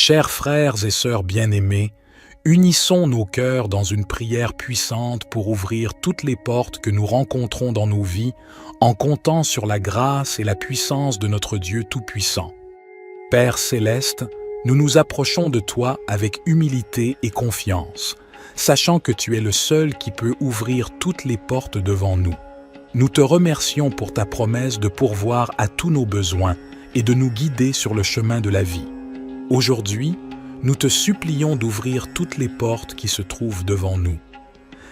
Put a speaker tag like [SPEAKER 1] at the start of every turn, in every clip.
[SPEAKER 1] Chers frères et sœurs bien-aimés, unissons nos cœurs dans une prière puissante pour ouvrir toutes les portes que nous rencontrons dans nos vies en comptant sur la grâce et la puissance de notre Dieu Tout-Puissant. Père céleste, nous nous approchons de toi avec humilité et confiance, sachant que tu es le seul qui peut ouvrir toutes les portes devant nous. Nous te remercions pour ta promesse de pourvoir à tous nos besoins et de nous guider sur le chemin de la vie. Aujourd'hui, nous te supplions d'ouvrir toutes les portes qui se trouvent devant nous.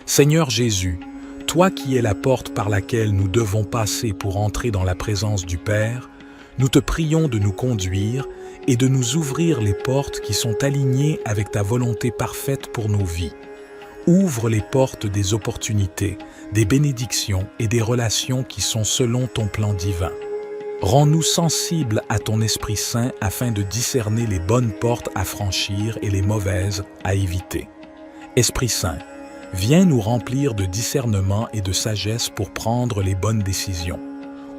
[SPEAKER 1] Seigneur Jésus, toi qui es la porte par laquelle nous devons passer pour entrer dans la présence du Père, nous te prions de nous conduire et de nous ouvrir les portes qui sont alignées avec ta volonté parfaite pour nos vies. Ouvre les portes des opportunités, des bénédictions et des relations qui sont selon ton plan divin. Rends-nous sensibles à ton Esprit Saint afin de discerner les bonnes portes à franchir et les mauvaises à éviter. Esprit Saint, viens nous remplir de discernement et de sagesse pour prendre les bonnes décisions.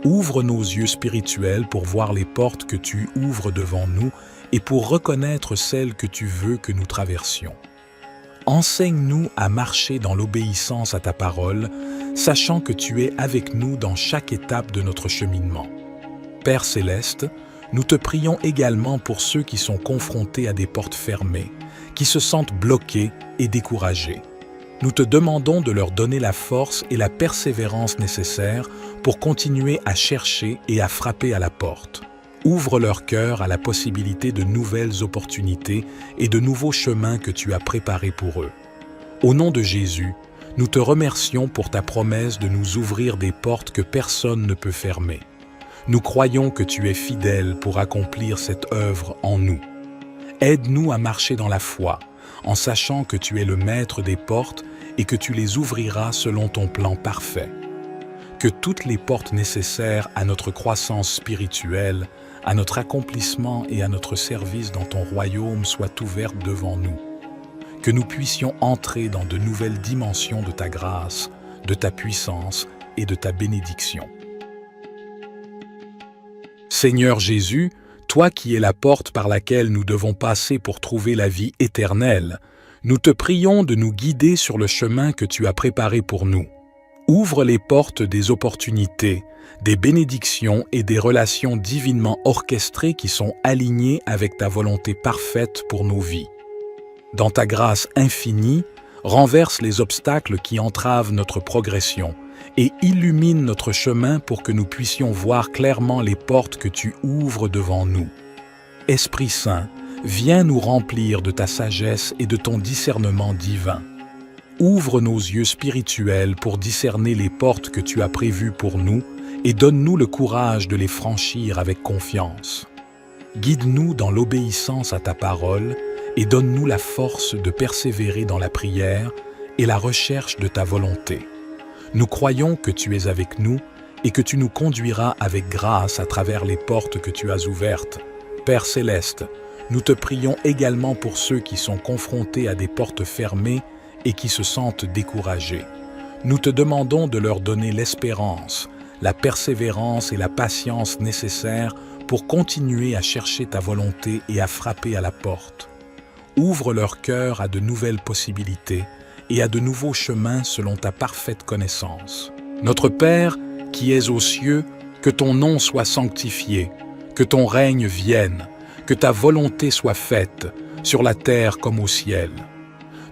[SPEAKER 1] Ouvre nos yeux spirituels pour voir les portes que tu ouvres devant nous et pour reconnaître celles que tu veux que nous traversions. Enseigne-nous à marcher dans l'obéissance à ta parole, sachant que tu es avec nous dans chaque étape de notre cheminement. Père céleste, nous te prions également pour ceux qui sont confrontés à des portes fermées, qui se sentent bloqués et découragés. Nous te demandons de leur donner la force et la persévérance nécessaires pour continuer à chercher et à frapper à la porte. Ouvre leur cœur à la possibilité de nouvelles opportunités et de nouveaux chemins que tu as préparés pour eux. Au nom de Jésus, nous te remercions pour ta promesse de nous ouvrir des portes que personne ne peut fermer. Nous croyons que tu es fidèle pour accomplir cette œuvre en nous. Aide-nous à marcher dans la foi, en sachant que tu es le maître des portes et que tu les ouvriras selon ton plan parfait. Que toutes les portes nécessaires à notre croissance spirituelle, à notre accomplissement et à notre service dans ton royaume soient ouvertes devant nous. Que nous puissions entrer dans de nouvelles dimensions de ta grâce, de ta puissance et de ta bénédiction. Seigneur Jésus, toi qui es la porte par laquelle nous devons passer pour trouver la vie éternelle, nous te prions de nous guider sur le chemin que tu as préparé pour nous. Ouvre les portes des opportunités, des bénédictions et des relations divinement orchestrées qui sont alignées avec ta volonté parfaite pour nos vies. Dans ta grâce infinie, renverse les obstacles qui entravent notre progression et illumine notre chemin pour que nous puissions voir clairement les portes que tu ouvres devant nous. Esprit Saint, viens nous remplir de ta sagesse et de ton discernement divin. Ouvre nos yeux spirituels pour discerner les portes que tu as prévues pour nous et donne-nous le courage de les franchir avec confiance. Guide-nous dans l'obéissance à ta parole et donne-nous la force de persévérer dans la prière et la recherche de ta volonté. Nous croyons que tu es avec nous et que tu nous conduiras avec grâce à travers les portes que tu as ouvertes. Père céleste, nous te prions également pour ceux qui sont confrontés à des portes fermées et qui se sentent découragés. Nous te demandons de leur donner l'espérance, la persévérance et la patience nécessaires pour continuer à chercher ta volonté et à frapper à la porte. Ouvre leur cœur à de nouvelles possibilités et à de nouveaux chemins selon ta parfaite connaissance. Notre Père, qui es aux cieux, que ton nom soit sanctifié, que ton règne vienne, que ta volonté soit faite, sur la terre comme au ciel.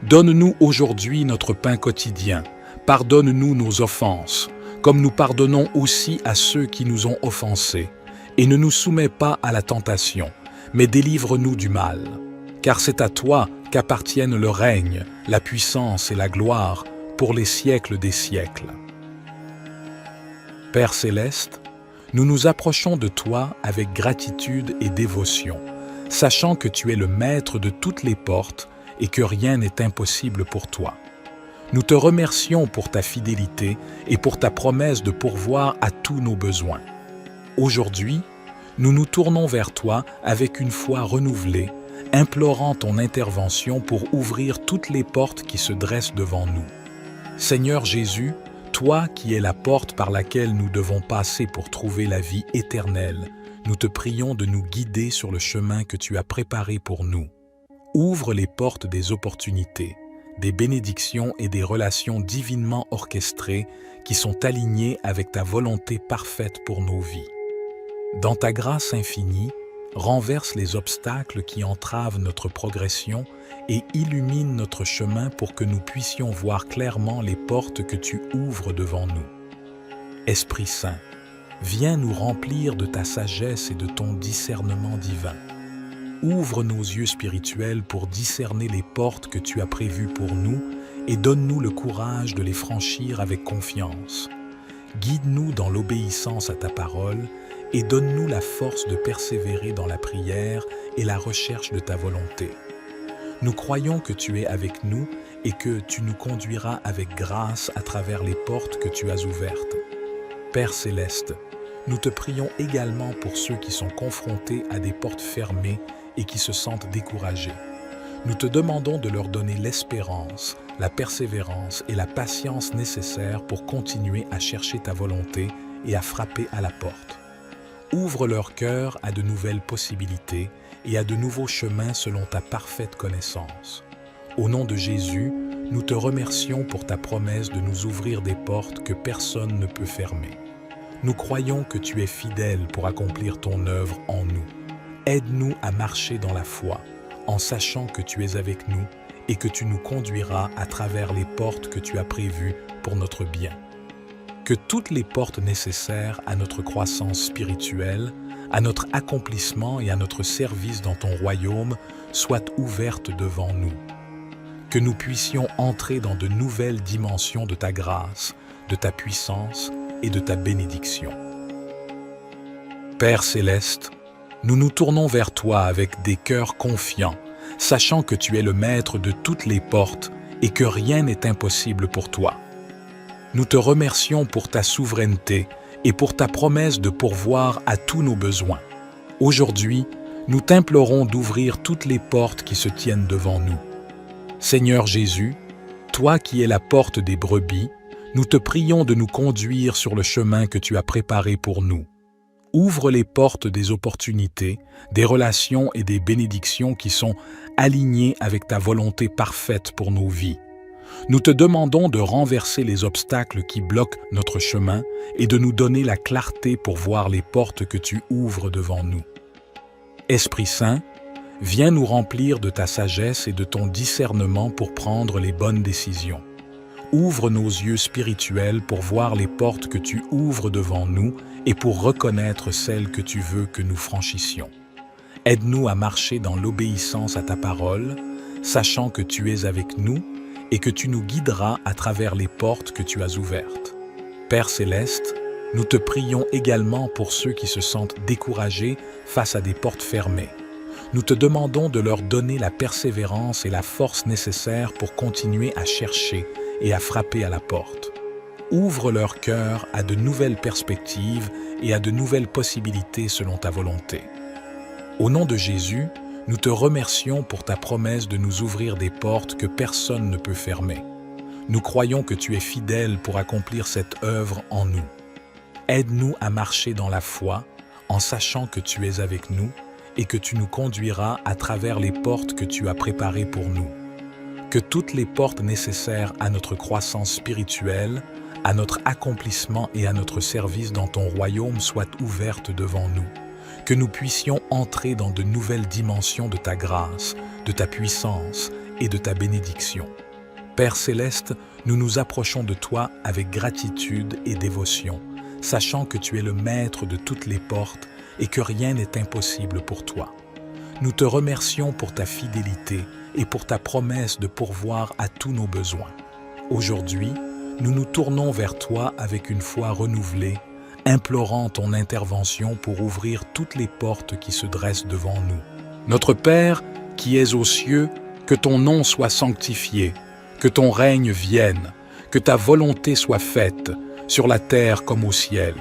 [SPEAKER 1] Donne-nous aujourd'hui notre pain quotidien, pardonne-nous nos offenses, comme nous pardonnons aussi à ceux qui nous ont offensés, et ne nous soumets pas à la tentation, mais délivre-nous du mal. Car c'est à toi qu'appartiennent le règne, la puissance et la gloire pour les siècles des siècles. Père céleste, nous nous approchons de toi avec gratitude et dévotion, sachant que tu es le maître de toutes les portes et que rien n'est impossible pour toi. Nous te remercions pour ta fidélité et pour ta promesse de pourvoir à tous nos besoins. Aujourd'hui, nous nous tournons vers toi avec une foi renouvelée, implorant ton intervention pour ouvrir toutes les portes qui se dressent devant nous. Seigneur Jésus, toi qui es la porte par laquelle nous devons passer pour trouver la vie éternelle, nous te prions de nous guider sur le chemin que tu as préparé pour nous. Ouvre les portes des opportunités, des bénédictions et des relations divinement orchestrées qui sont alignées avec ta volonté parfaite pour nos vies. Dans ta grâce infinie, renverse les obstacles qui entravent notre progression et illumine notre chemin pour que nous puissions voir clairement les portes que tu ouvres devant nous. Esprit Saint, viens nous remplir de ta sagesse et de ton discernement divin. Ouvre nos yeux spirituels pour discerner les portes que tu as prévues pour nous et donne-nous le courage de les franchir avec confiance. Guide-nous dans l'obéissance à ta parole et donne-nous la force de persévérer dans la prière et la recherche de ta volonté. Nous croyons que tu es avec nous et que tu nous conduiras avec grâce à travers les portes que tu as ouvertes. Père céleste, nous te prions également pour ceux qui sont confrontés à des portes fermées et qui se sentent découragés. Nous te demandons de leur donner l'espérance, la persévérance et la patience nécessaires pour continuer à chercher ta volonté et à frapper à la porte. Ouvre leur cœur à de nouvelles possibilités et à de nouveaux chemins selon ta parfaite connaissance. Au nom de Jésus, nous te remercions pour ta promesse de nous ouvrir des portes que personne ne peut fermer. Nous croyons que tu es fidèle pour accomplir ton œuvre en nous. Aide-nous à marcher dans la foi, en sachant que tu es avec nous et que tu nous conduiras à travers les portes que tu as prévues pour notre bien. Que toutes les portes nécessaires à notre croissance spirituelle, à notre accomplissement et à notre service dans ton royaume soient ouvertes devant nous. Que nous puissions entrer dans de nouvelles dimensions de ta grâce, de ta puissance et de ta bénédiction. Père céleste, nous nous tournons vers toi avec des cœurs confiants, sachant que tu es le maître de toutes les portes et que rien n'est impossible pour toi. Nous te remercions pour ta souveraineté et pour ta promesse de pourvoir à tous nos besoins. Aujourd'hui, nous t'implorons d'ouvrir toutes les portes qui se tiennent devant nous. Seigneur Jésus, toi qui es la porte des brebis, nous te prions de nous conduire sur le chemin que tu as préparé pour nous. Ouvre les portes des opportunités, des relations et des bénédictions qui sont alignées avec ta volonté parfaite pour nos vies. Nous te demandons de renverser les obstacles qui bloquent notre chemin et de nous donner la clarté pour voir les portes que tu ouvres devant nous. Esprit Saint, viens nous remplir de ta sagesse et de ton discernement pour prendre les bonnes décisions. Ouvre nos yeux spirituels pour voir les portes que tu ouvres devant nous et pour reconnaître celles que tu veux que nous franchissions. Aide-nous à marcher dans l'obéissance à ta parole, sachant que tu es avec nous et que tu nous guideras à travers les portes que tu as ouvertes. Père céleste, nous te prions également pour ceux qui se sentent découragés face à des portes fermées. Nous te demandons de leur donner la persévérance et la force nécessaires pour continuer à chercher et à frapper à la porte. Ouvre leur cœur à de nouvelles perspectives et à de nouvelles possibilités selon ta volonté. Au nom de Jésus, nous te remercions pour ta promesse de nous ouvrir des portes que personne ne peut fermer. Nous croyons que tu es fidèle pour accomplir cette œuvre en nous. Aide-nous à marcher dans la foi, en sachant que tu es avec nous et que tu nous conduiras à travers les portes que tu as préparées pour nous. Que toutes les portes nécessaires à notre croissance spirituelle, à notre accomplissement et à notre service dans ton royaume soient ouvertes devant nous. Que nous puissions entrer dans de nouvelles dimensions de ta grâce, de ta puissance et de ta bénédiction. Père céleste, nous nous approchons de toi avec gratitude et dévotion, sachant que tu es le maître de toutes les portes et que rien n'est impossible pour toi. Nous te remercions pour ta fidélité et pour ta promesse de pourvoir à tous nos besoins. Aujourd'hui, nous nous tournons vers toi avec une foi renouvelée, implorant ton intervention pour ouvrir toutes les portes qui se dressent devant nous. Notre Père, qui es aux cieux, que ton nom soit sanctifié, que ton règne vienne, que ta volonté soit faite, sur la terre comme au ciel.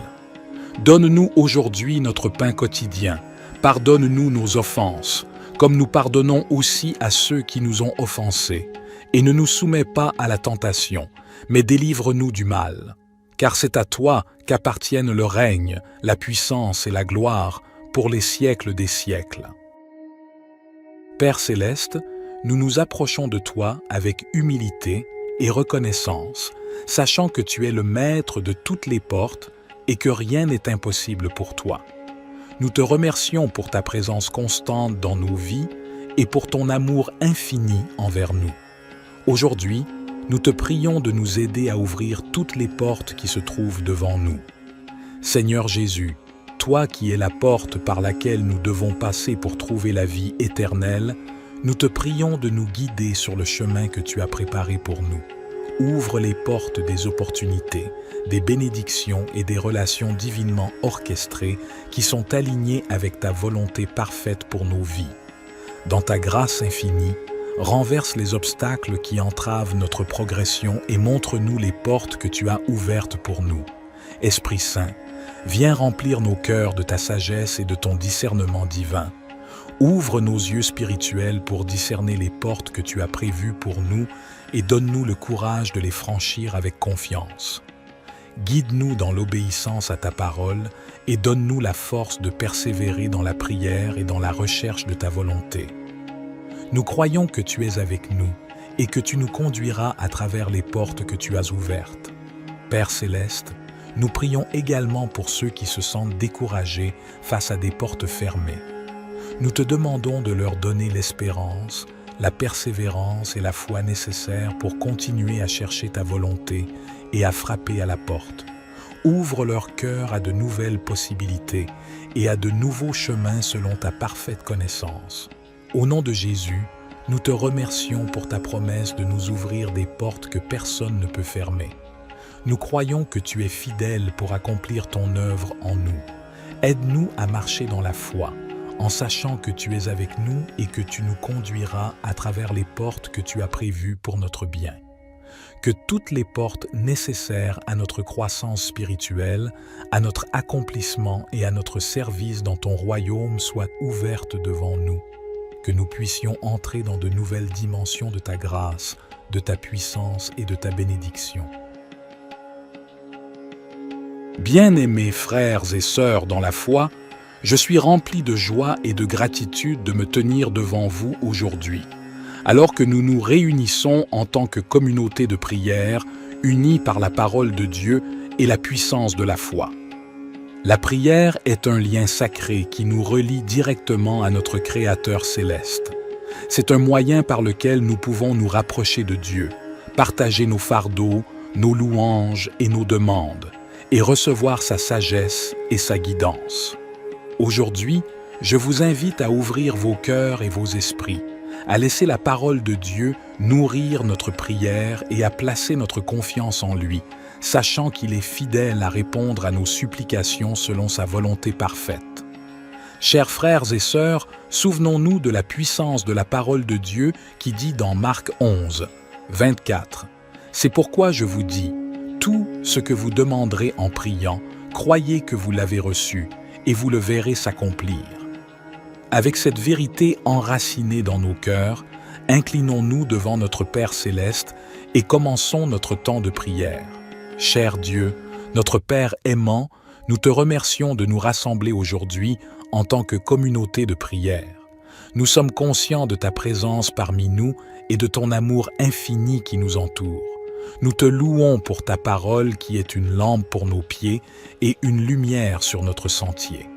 [SPEAKER 1] Donne-nous aujourd'hui notre pain quotidien, pardonne-nous nos offenses, comme nous pardonnons aussi à ceux qui nous ont offensés, et ne nous soumets pas à la tentation, mais délivre-nous du mal. Car c'est à toi qu'appartiennent le règne, la puissance et la gloire pour les siècles des siècles. Père céleste, nous nous approchons de toi avec humilité et reconnaissance, sachant que tu es le maître de toutes les portes et que rien n'est impossible pour toi. Nous te remercions pour ta présence constante dans nos vies et pour ton amour infini envers nous. Aujourd'hui, nous te prions de nous aider à ouvrir toutes les portes qui se trouvent devant nous. Seigneur Jésus, toi qui es la porte par laquelle nous devons passer pour trouver la vie éternelle, nous te prions de nous guider sur le chemin que tu as préparé pour nous. Ouvre les portes des opportunités, des bénédictions et des relations divinement orchestrées qui sont alignées avec ta volonté parfaite pour nos vies. Dans ta grâce infinie, renverse les obstacles qui entravent notre progression et montre-nous les portes que tu as ouvertes pour nous. Esprit Saint, viens remplir nos cœurs de ta sagesse et de ton discernement divin. Ouvre nos yeux spirituels pour discerner les portes que tu as prévues pour nous et donne-nous le courage de les franchir avec confiance. Guide-nous dans l'obéissance à ta parole et donne-nous la force de persévérer dans la prière et dans la recherche de ta volonté. Nous croyons que tu es avec nous et que tu nous conduiras à travers les portes que tu as ouvertes. Père céleste, nous prions également pour ceux qui se sentent découragés face à des portes fermées. Nous te demandons de leur donner l'espérance, la persévérance et la foi nécessaires pour continuer à chercher ta volonté et à frapper à la porte. Ouvre leur cœur à de nouvelles possibilités et à de nouveaux chemins selon ta parfaite connaissance. Au nom de Jésus, nous te remercions pour ta promesse de nous ouvrir des portes que personne ne peut fermer. Nous croyons que tu es fidèle pour accomplir ton œuvre en nous. Aide-nous à marcher dans la foi, en sachant que tu es avec nous et que tu nous conduiras à travers les portes que tu as prévues pour notre bien. Que toutes les portes nécessaires à notre croissance spirituelle, à notre accomplissement et à notre service dans ton royaume soient ouvertes devant nous. Que nous puissions entrer dans de nouvelles dimensions de ta grâce, de ta puissance et de ta bénédiction. Bien-aimés frères et sœurs dans la foi, je suis rempli de joie et de gratitude de me tenir devant vous aujourd'hui, alors que nous nous réunissons en tant que communauté de prière, unis par la parole de Dieu et la puissance de la foi. La prière est un lien sacré qui nous relie directement à notre Créateur céleste. C'est un moyen par lequel nous pouvons nous rapprocher de Dieu, partager nos fardeaux, nos louanges et nos demandes, et recevoir sa sagesse et sa guidance. Aujourd'hui, je vous invite à ouvrir vos cœurs et vos esprits, à laisser la parole de Dieu nourrir notre prière et à placer notre confiance en lui, sachant qu'il est fidèle à répondre à nos supplications selon sa volonté parfaite. Chers frères et sœurs, souvenons-nous de la puissance de la parole de Dieu qui dit dans Marc 11, 24 « C'est pourquoi je vous dis, tout ce que vous demanderez en priant, croyez que vous l'avez reçu, et vous le verrez s'accomplir. » Avec cette vérité enracinée dans nos cœurs, inclinons-nous devant notre Père céleste et commençons notre temps de prière. Cher Dieu, notre Père aimant, nous te remercions de nous rassembler aujourd'hui en tant que communauté de prière. Nous sommes conscients de ta présence parmi nous et de ton amour infini qui nous entoure. Nous te louons pour ta parole qui est une lampe pour nos pieds et une lumière sur notre sentier.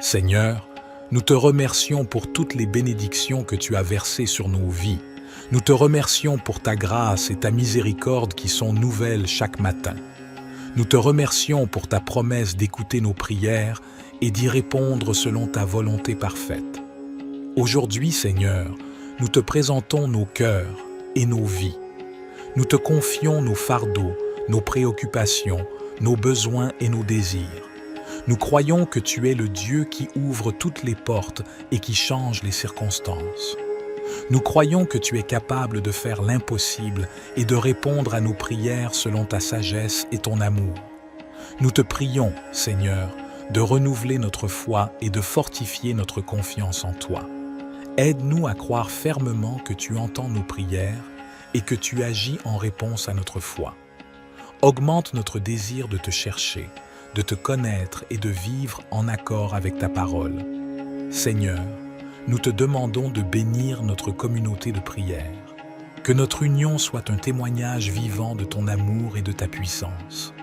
[SPEAKER 1] Seigneur, nous te remercions pour toutes les bénédictions que tu as versées sur nos vies. Nous te remercions pour ta grâce et ta miséricorde qui sont nouvelles chaque matin. Nous te remercions pour ta promesse d'écouter nos prières et d'y répondre selon ta volonté parfaite. Aujourd'hui, Seigneur, nous te présentons nos cœurs et nos vies. Nous te confions nos fardeaux, nos préoccupations, nos besoins et nos désirs. Nous croyons que tu es le Dieu qui ouvre toutes les portes et qui change les circonstances. Nous croyons que tu es capable de faire l'impossible et de répondre à nos prières selon ta sagesse et ton amour. Nous te prions, Seigneur, de renouveler notre foi et de fortifier notre confiance en toi. Aide-nous à croire fermement que tu entends nos prières et que tu agis en réponse à notre foi. Augmente notre désir de te chercher, de te connaître et de vivre en accord avec ta parole. Seigneur, nous te demandons de bénir notre communauté de prière. Que notre union soit un témoignage vivant de ton amour et de ta puissance.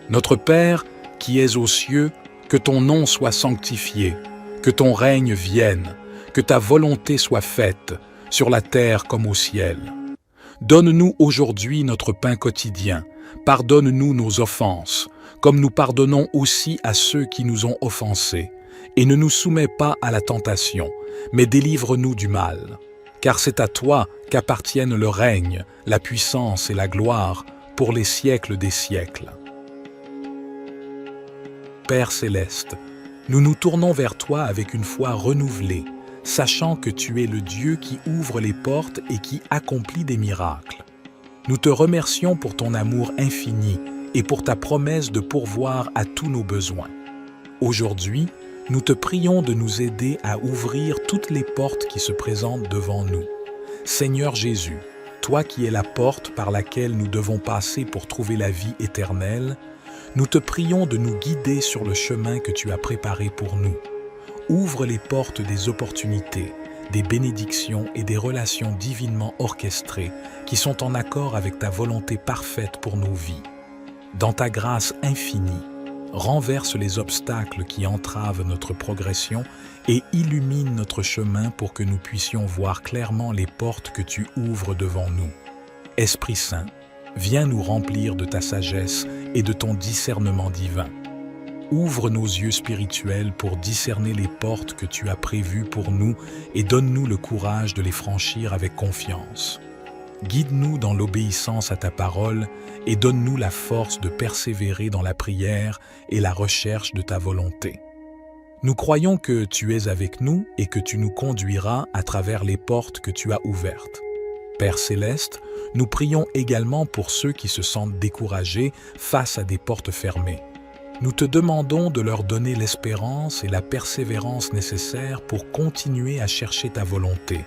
[SPEAKER 1] Notre Père, qui es aux cieux, que ton nom soit sanctifié, que ton règne vienne, que ta volonté soit faite, sur la terre comme au ciel. Donne-nous aujourd'hui notre pain quotidien, pardonne-nous nos offenses, comme nous pardonnons aussi à ceux qui nous ont offensés, et ne nous soumets pas à la tentation, mais délivre-nous du mal. Car c'est à toi qu'appartiennent le règne, la puissance et la gloire pour les siècles des siècles. Père céleste, nous nous tournons vers toi avec une foi renouvelée, sachant que tu es le Dieu qui ouvre les portes et qui accomplit des miracles. Nous te remercions pour ton amour infini et pour ta promesse de pourvoir à tous nos besoins. Aujourd'hui, nous te prions de nous aider à ouvrir toutes les portes qui se présentent devant nous. Seigneur Jésus, toi qui es la porte par laquelle nous devons passer pour trouver la vie éternelle, nous te prions de nous guider sur le chemin que tu as préparé pour nous. Ouvre les portes des opportunités, des bénédictions et des relations divinement orchestrées qui sont en accord avec ta volonté parfaite pour nos vies. Dans ta grâce infinie, renverse les obstacles qui entravent notre progression et illumine notre chemin pour que nous puissions voir clairement les portes que tu ouvres devant nous. Esprit Saint, viens nous remplir de ta sagesse et de ton discernement divin. Ouvre nos yeux spirituels pour discerner les portes que tu as prévues pour nous et donne-nous le courage de les franchir avec confiance. Guide-nous dans l'obéissance à ta parole et donne-nous la force de persévérer dans la prière et la recherche de ta volonté. Nous croyons que tu es avec nous et que tu nous conduiras à travers les portes que tu as ouvertes. Père céleste, nous prions également pour ceux qui se sentent découragés face à des portes fermées. Nous te demandons de leur donner l'espérance et la persévérance nécessaires pour continuer à chercher ta volonté.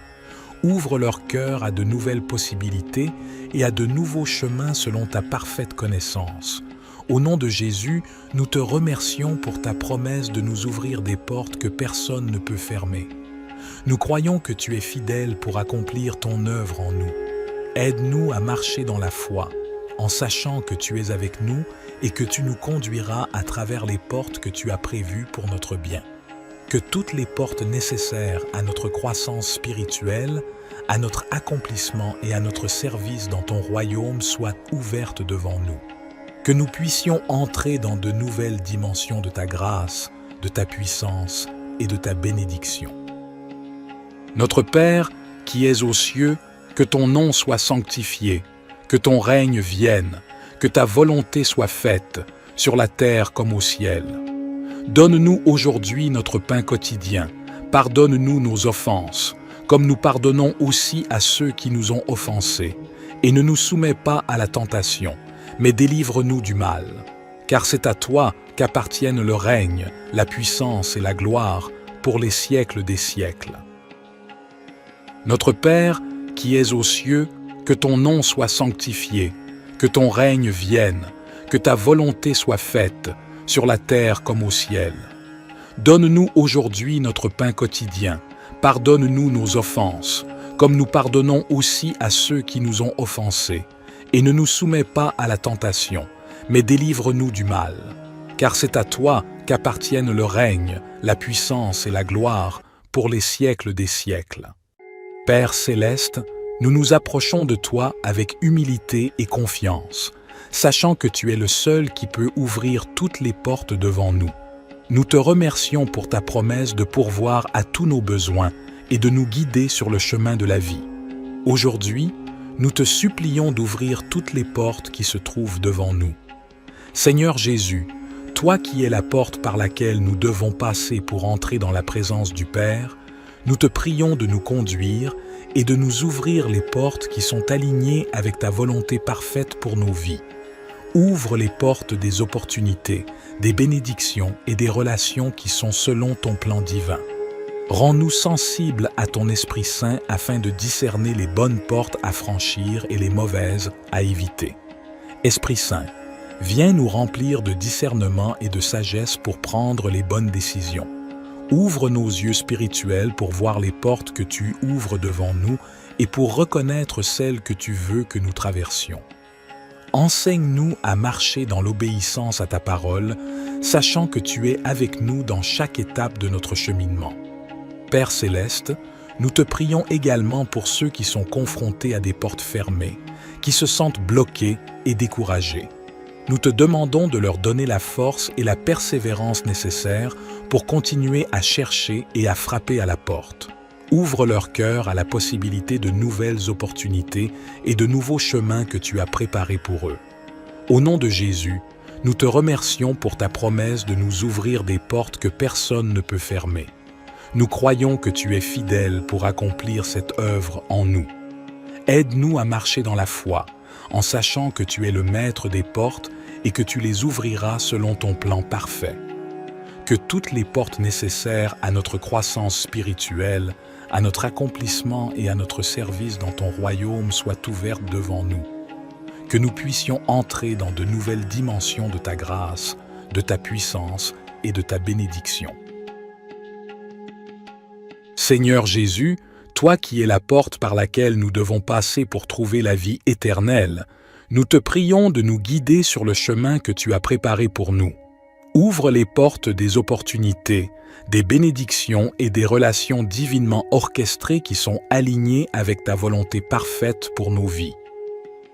[SPEAKER 1] Ouvre leur cœur à de nouvelles possibilités et à de nouveaux chemins selon ta parfaite connaissance. Au nom de Jésus, nous te remercions pour ta promesse de nous ouvrir des portes que personne ne peut fermer. Nous croyons que tu es fidèle pour accomplir ton œuvre en nous. Aide-nous à marcher dans la foi, en sachant que tu es avec nous et que tu nous conduiras à travers les portes que tu as prévues pour notre bien. Que toutes les portes nécessaires à notre croissance spirituelle, à notre accomplissement et à notre service dans ton royaume soient ouvertes devant nous. Que nous puissions entrer dans de nouvelles dimensions de ta grâce, de ta puissance et de ta bénédiction. Notre Père, qui es aux cieux, que ton nom soit sanctifié, que ton règne vienne, que ta volonté soit faite, sur la terre comme au ciel. Donne-nous aujourd'hui notre pain quotidien, pardonne-nous nos offenses, comme nous pardonnons aussi à ceux qui nous ont offensés, et ne nous soumets pas à la tentation, mais délivre-nous du mal. Car c'est à toi qu'appartiennent le règne, la puissance et la gloire pour les siècles des siècles. Notre Père, qui es aux cieux, que ton nom soit sanctifié, que ton règne vienne, que ta volonté soit faite, sur la terre comme au ciel. Donne-nous aujourd'hui notre pain quotidien, pardonne-nous nos offenses, comme nous pardonnons aussi à ceux qui nous ont offensés, et ne nous soumets pas à la tentation, mais délivre-nous du mal. Car c'est à toi qu'appartiennent le règne, la puissance et la gloire pour les siècles des siècles. Père céleste, nous nous approchons de toi avec humilité et confiance, sachant que tu es le seul qui peut ouvrir toutes les portes devant nous. Nous te remercions pour ta promesse de pourvoir à tous nos besoins et de nous guider sur le chemin de la vie. Aujourd'hui, nous te supplions d'ouvrir toutes les portes qui se trouvent devant nous. Seigneur Jésus, toi qui es la porte par laquelle nous devons passer pour entrer dans la présence du Père, nous te prions de nous conduire et de nous ouvrir les portes qui sont alignées avec ta volonté parfaite pour nos vies. Ouvre les portes des opportunités, des bénédictions et des relations qui sont selon ton plan divin. Rends-nous sensibles à ton Esprit Saint afin de discerner les bonnes portes à franchir et les mauvaises à éviter. Esprit Saint, viens nous remplir de discernement et de sagesse pour prendre les bonnes décisions. Ouvre nos yeux spirituels pour voir les portes que tu ouvres devant nous et pour reconnaître celles que tu veux que nous traversions. Enseigne-nous à marcher dans l'obéissance à ta parole, sachant que tu es avec nous dans chaque étape de notre cheminement. Père céleste, nous te prions également pour ceux qui sont confrontés à des portes fermées, qui se sentent bloqués et découragés. Nous te demandons de leur donner la force et la persévérance nécessaires pour continuer à chercher et à frapper à la porte. Ouvre leur cœur à la possibilité de nouvelles opportunités et de nouveaux chemins que tu as préparés pour eux. Au nom de Jésus, nous te remercions pour ta promesse de nous ouvrir des portes que personne ne peut fermer. Nous croyons que tu es fidèle pour accomplir cette œuvre en nous. Aide-nous à marcher dans la foi, en sachant que tu es le maître des portes et que tu les ouvriras selon ton plan parfait. Que toutes les portes nécessaires à notre croissance spirituelle, à notre accomplissement et à notre service dans ton royaume soient ouvertes devant nous. Que nous puissions entrer dans de nouvelles dimensions de ta grâce, de ta puissance et de ta bénédiction. Seigneur Jésus, toi qui es la porte par laquelle nous devons passer pour trouver la vie éternelle, nous te prions de nous guider sur le chemin que tu as préparé pour nous. Ouvre les portes des opportunités, des bénédictions et des relations divinement orchestrées qui sont alignées avec ta volonté parfaite pour nos vies.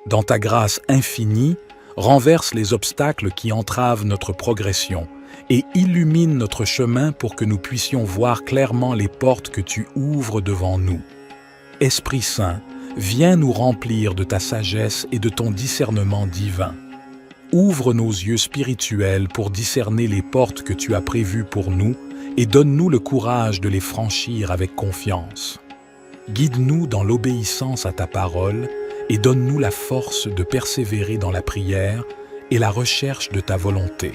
[SPEAKER 1] Dans ta grâce infinie, renverse les obstacles qui entravent notre progression et illumine notre chemin pour que nous puissions voir clairement les portes que tu ouvres devant nous. Esprit Saint, viens nous remplir de ta sagesse et de ton discernement divin. Ouvre nos yeux spirituels pour discerner les portes que tu as prévues pour nous et donne-nous le courage de les franchir avec confiance. Guide-nous dans l'obéissance à ta parole et donne-nous la force de persévérer dans la prière et la recherche de ta volonté.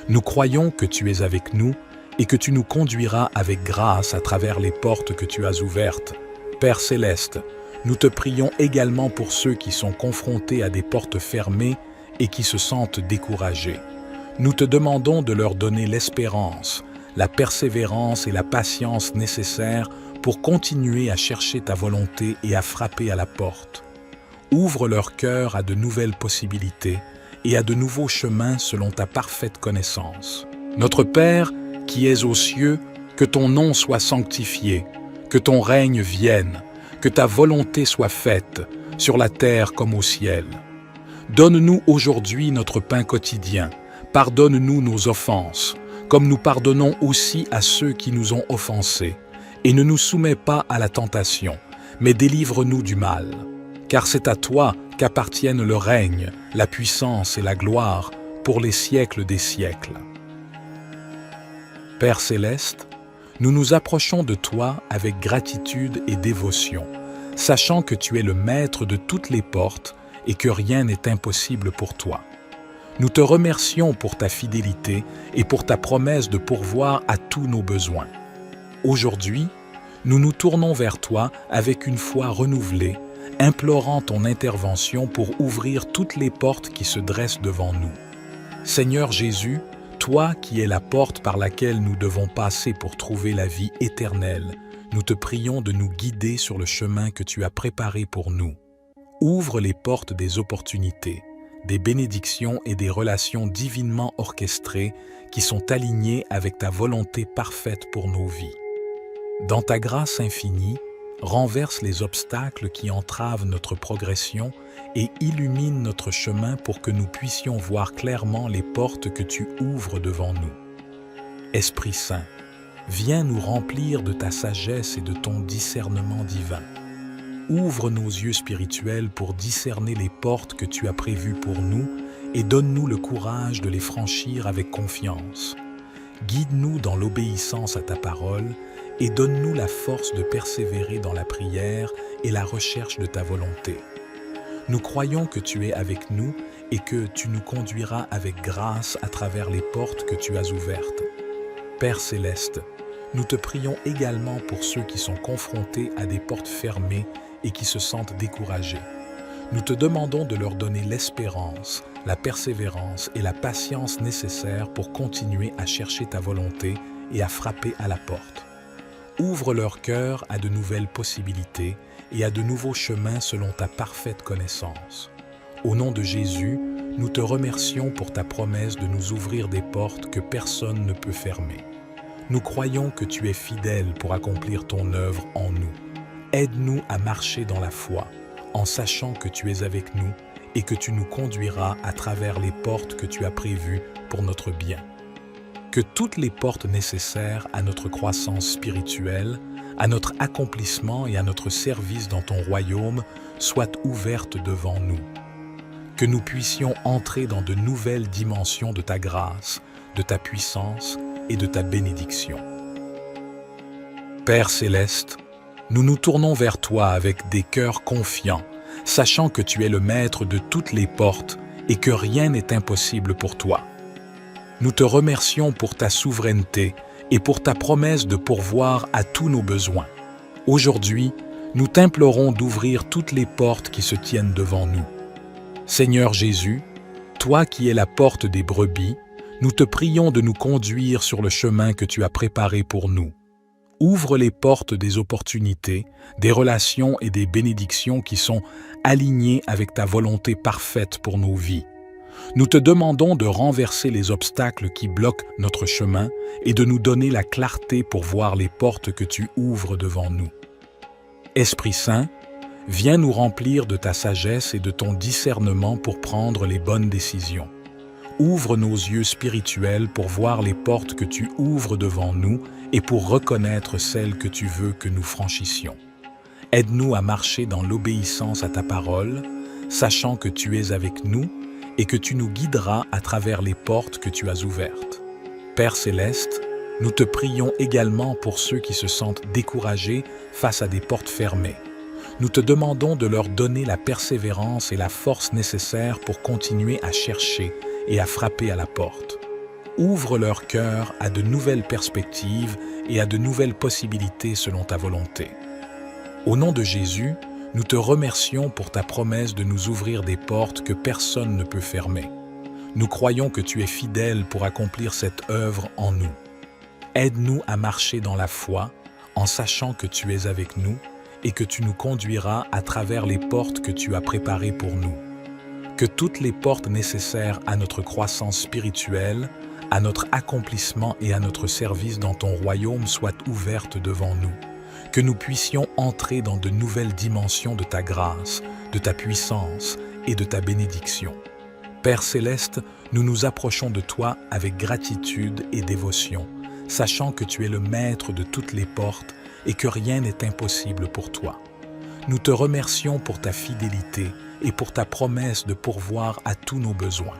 [SPEAKER 1] Nous croyons que tu es avec nous et que tu nous conduiras avec grâce à travers les portes que tu as ouvertes. Père céleste, nous te prions également pour ceux qui sont confrontés à des portes fermées et qui se sentent découragés. Nous te demandons de leur donner l'espérance, la persévérance et la patience nécessaires pour continuer à chercher ta volonté et à frapper à la porte. Ouvre leur cœur à de nouvelles possibilités et à de nouveaux chemins selon ta parfaite connaissance. Notre Père, qui es aux cieux, que ton nom soit sanctifié, que ton règne vienne, que ta volonté soit faite, sur la terre comme au ciel. Donne-nous aujourd'hui notre pain quotidien, pardonne-nous nos offenses, comme nous pardonnons aussi à ceux qui nous ont offensés, et ne nous soumets pas à la tentation, mais délivre-nous du mal. Car c'est à toi qu'appartiennent le règne, la puissance et la gloire pour les siècles des siècles. Père céleste, nous nous approchons de toi avec gratitude et dévotion, sachant que tu es le maître de toutes les portes et que rien n'est impossible pour toi. Nous te remercions pour ta fidélité et pour ta promesse de pourvoir à tous nos besoins. Aujourd'hui, nous nous tournons vers toi avec une foi renouvelée, implorant ton intervention pour ouvrir toutes les portes qui se dressent devant nous. Seigneur Jésus, toi qui es la porte par laquelle nous devons passer pour trouver la vie éternelle, nous te prions de nous guider sur le chemin que tu as préparé pour nous. Ouvre les portes des opportunités, des bénédictions et des relations divinement orchestrées qui sont alignées avec ta volonté parfaite pour nos vies. Dans ta grâce infinie, renverse les obstacles qui entravent notre progression et illumine notre chemin pour que nous puissions voir clairement les portes que tu ouvres devant nous. Esprit Saint, viens nous remplir de ta sagesse et de ton discernement divin. Ouvre nos yeux spirituels pour discerner les portes que tu as prévues pour nous et donne-nous le courage de les franchir avec confiance. Guide-nous dans l'obéissance à ta parole et donne-nous la force de persévérer dans la prière et la recherche de ta volonté. Nous croyons que tu es avec nous et que tu nous conduiras avec grâce à travers les portes que tu as ouvertes. Père céleste, nous te prions également pour ceux qui sont confrontés à des portes fermées et qui se sentent découragés. Nous te demandons de leur donner l'espérance, la persévérance et la patience nécessaires pour continuer à chercher ta volonté et à frapper à la porte. Ouvre leur cœur à de nouvelles possibilités et à de nouveaux chemins selon ta parfaite connaissance. Au nom de Jésus, nous te remercions pour ta promesse de nous ouvrir des portes que personne ne peut fermer. Nous croyons que tu es fidèle pour accomplir ton œuvre en nous. Aide-nous à marcher dans la foi, en sachant que tu es avec nous et que tu nous conduiras à travers les portes que tu as prévues pour notre bien. Que toutes les portes nécessaires à notre croissance spirituelle, à notre accomplissement et à notre service dans ton royaume soient ouvertes devant nous. Que nous puissions entrer dans de nouvelles dimensions de ta grâce, de ta puissance et de ta bénédiction. Père céleste, nous nous tournons vers toi avec des cœurs confiants, sachant que tu es le maître de toutes les portes et que rien n'est impossible pour toi. Nous te remercions pour ta souveraineté et pour ta promesse de pourvoir à tous nos besoins. Aujourd'hui, nous t'implorons d'ouvrir toutes les portes qui se tiennent devant nous. Seigneur Jésus, toi qui es la porte des brebis, nous te prions de nous conduire sur le chemin que tu as préparé pour nous. Ouvre les portes des opportunités, des relations et des bénédictions qui sont alignées avec ta volonté parfaite pour nos vies. Nous te demandons de renverser les obstacles qui bloquent notre chemin et de nous donner la clarté pour voir les portes que tu ouvres devant nous. Esprit Saint, viens nous remplir de ta sagesse et de ton discernement pour prendre les bonnes décisions. Ouvre nos yeux spirituels pour voir les portes que tu ouvres devant nous et pour reconnaître celles que tu veux que nous franchissions. Aide-nous à marcher dans l'obéissance à ta parole, sachant que tu es avec nous et que tu nous guideras à travers les portes que tu as ouvertes. Père céleste, nous te prions également pour ceux qui se sentent découragés face à des portes fermées. Nous te demandons de leur donner la persévérance et la force nécessaires pour continuer à chercher et à frapper à la porte. Ouvre leur cœur à de nouvelles perspectives et à de nouvelles possibilités selon ta volonté. Au nom de Jésus, nous te remercions pour ta promesse de nous ouvrir des portes que personne ne peut fermer. Nous croyons que tu es fidèle pour accomplir cette œuvre en nous. Aide-nous à marcher dans la foi, en sachant que tu es avec nous et que tu nous conduiras à travers les portes que tu as préparées pour nous. Que toutes les portes nécessaires à notre croissance spirituelle, à notre accomplissement et à notre service dans ton royaume soient ouvertes devant nous. Que nous puissions entrer dans de nouvelles dimensions de ta grâce, de ta puissance et de ta bénédiction. Père céleste, nous nous approchons de toi avec gratitude et dévotion, sachant que tu es le maître de toutes les portes et que rien n'est impossible pour toi. Nous te remercions pour ta fidélité et pour ta promesse de pourvoir à tous nos besoins.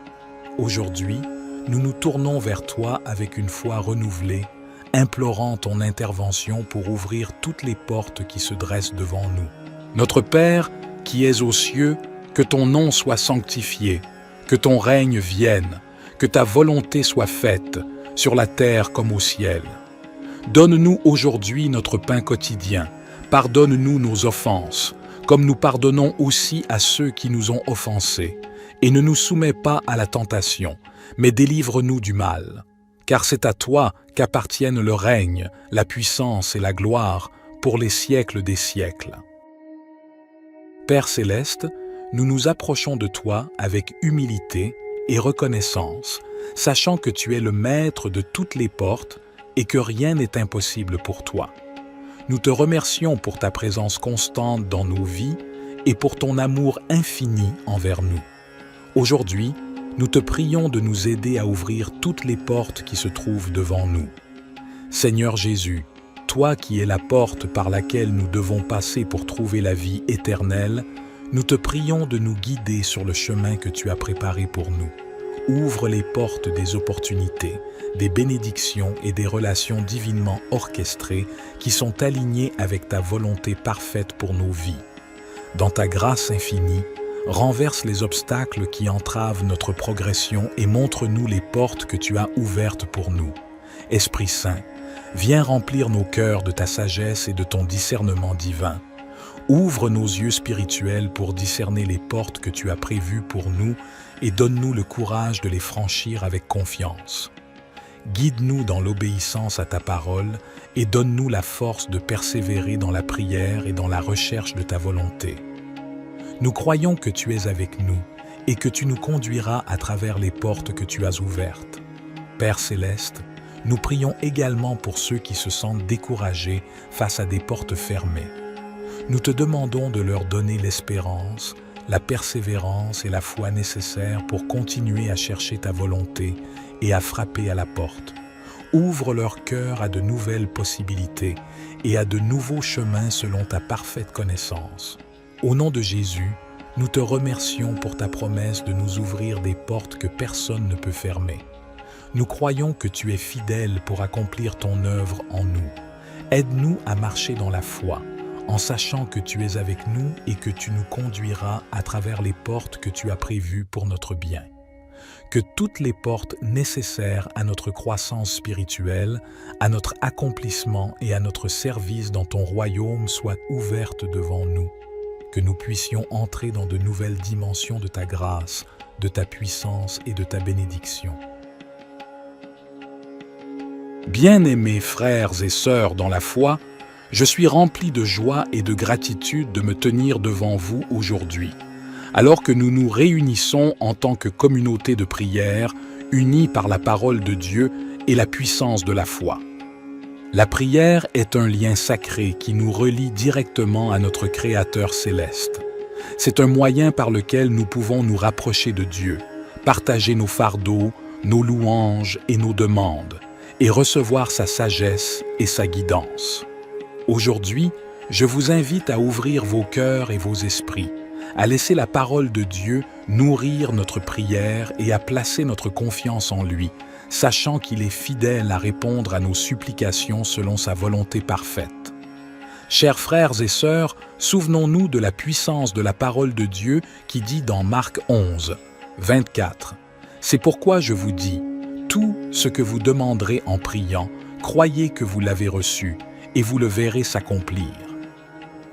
[SPEAKER 1] Aujourd'hui, nous nous tournons vers toi avec une foi renouvelée, implorant ton intervention pour ouvrir toutes les portes qui se dressent devant nous. Notre Père, qui es aux cieux, que ton nom soit sanctifié, que ton règne vienne, que ta volonté soit faite, sur la terre comme au ciel. Donne-nous aujourd'hui notre pain quotidien, pardonne-nous nos offenses, comme nous pardonnons aussi à ceux qui nous ont offensés, et ne nous soumets pas à la tentation, mais délivre-nous du mal. Car c'est à toi qu'appartiennent le règne, la puissance et la gloire pour les siècles des siècles. Père céleste, nous nous approchons de toi avec humilité et reconnaissance, sachant que tu es le maître de toutes les portes et que rien n'est impossible pour toi. Nous te remercions pour ta présence constante dans nos vies et pour ton amour infini envers nous. Aujourd'hui, nous te prions de nous aider à ouvrir toutes les portes qui se trouvent devant nous. Seigneur Jésus, toi qui es la porte par laquelle nous devons passer pour trouver la vie éternelle, nous te prions de nous guider sur le chemin que tu as préparé pour nous. Ouvre les portes des opportunités, des bénédictions et des relations divinement orchestrées qui sont alignées avec ta volonté parfaite pour nos vies. Dans ta grâce infinie, renverse les obstacles qui entravent notre progression et montre-nous les portes que tu as ouvertes pour nous. Esprit Saint, viens remplir nos cœurs de ta sagesse et de ton discernement divin. Ouvre nos yeux spirituels pour discerner les portes que tu as prévues pour nous et donne-nous le courage de les franchir avec confiance. Guide-nous dans l'obéissance à ta parole et donne-nous la force de persévérer dans la prière et dans la recherche de ta volonté. Nous croyons que tu es avec nous et que tu nous conduiras à travers les portes que tu as ouvertes. Père céleste, nous prions également pour ceux qui se sentent découragés face à des portes fermées. Nous te demandons de leur donner l'espérance, la persévérance et la foi nécessaires pour continuer à chercher ta volonté et à frapper à la porte. Ouvre leur cœur à de nouvelles possibilités et à de nouveaux chemins selon ta parfaite connaissance. Au nom de Jésus, nous te remercions pour ta promesse de nous ouvrir des portes que personne ne peut fermer. Nous croyons que tu es fidèle pour accomplir ton œuvre en nous. Aide-nous à marcher dans la foi, en sachant que tu es avec nous et que tu nous conduiras à travers les portes que tu as prévues pour notre bien. Que toutes les portes nécessaires à notre croissance spirituelle, à notre accomplissement et à notre service dans ton royaume soient ouvertes devant nous. Que nous puissions entrer dans de nouvelles dimensions de ta grâce, de ta puissance et de ta bénédiction. Bien-aimés frères et sœurs dans la foi, je suis rempli de joie et de gratitude de me tenir devant vous aujourd'hui, alors que nous nous réunissons en tant que communauté de prière, unis par la parole de Dieu et la puissance de la foi. La prière est un lien sacré qui nous relie directement à notre Créateur céleste. C'est un moyen par lequel nous pouvons nous rapprocher de Dieu, partager nos fardeaux, nos louanges et nos demandes, et recevoir sa sagesse et sa guidance. Aujourd'hui, je vous invite à ouvrir vos cœurs et vos esprits, à laisser la parole de Dieu nourrir notre prière et à placer notre confiance en lui, sachant qu'il est fidèle à répondre à nos supplications selon sa volonté parfaite. Chers frères et sœurs, souvenons-nous de la puissance de la parole de Dieu qui dit dans Marc 11, 24 « C'est pourquoi je vous dis, tout ce que vous demanderez en priant, croyez que vous l'avez reçu, et vous le verrez s'accomplir. »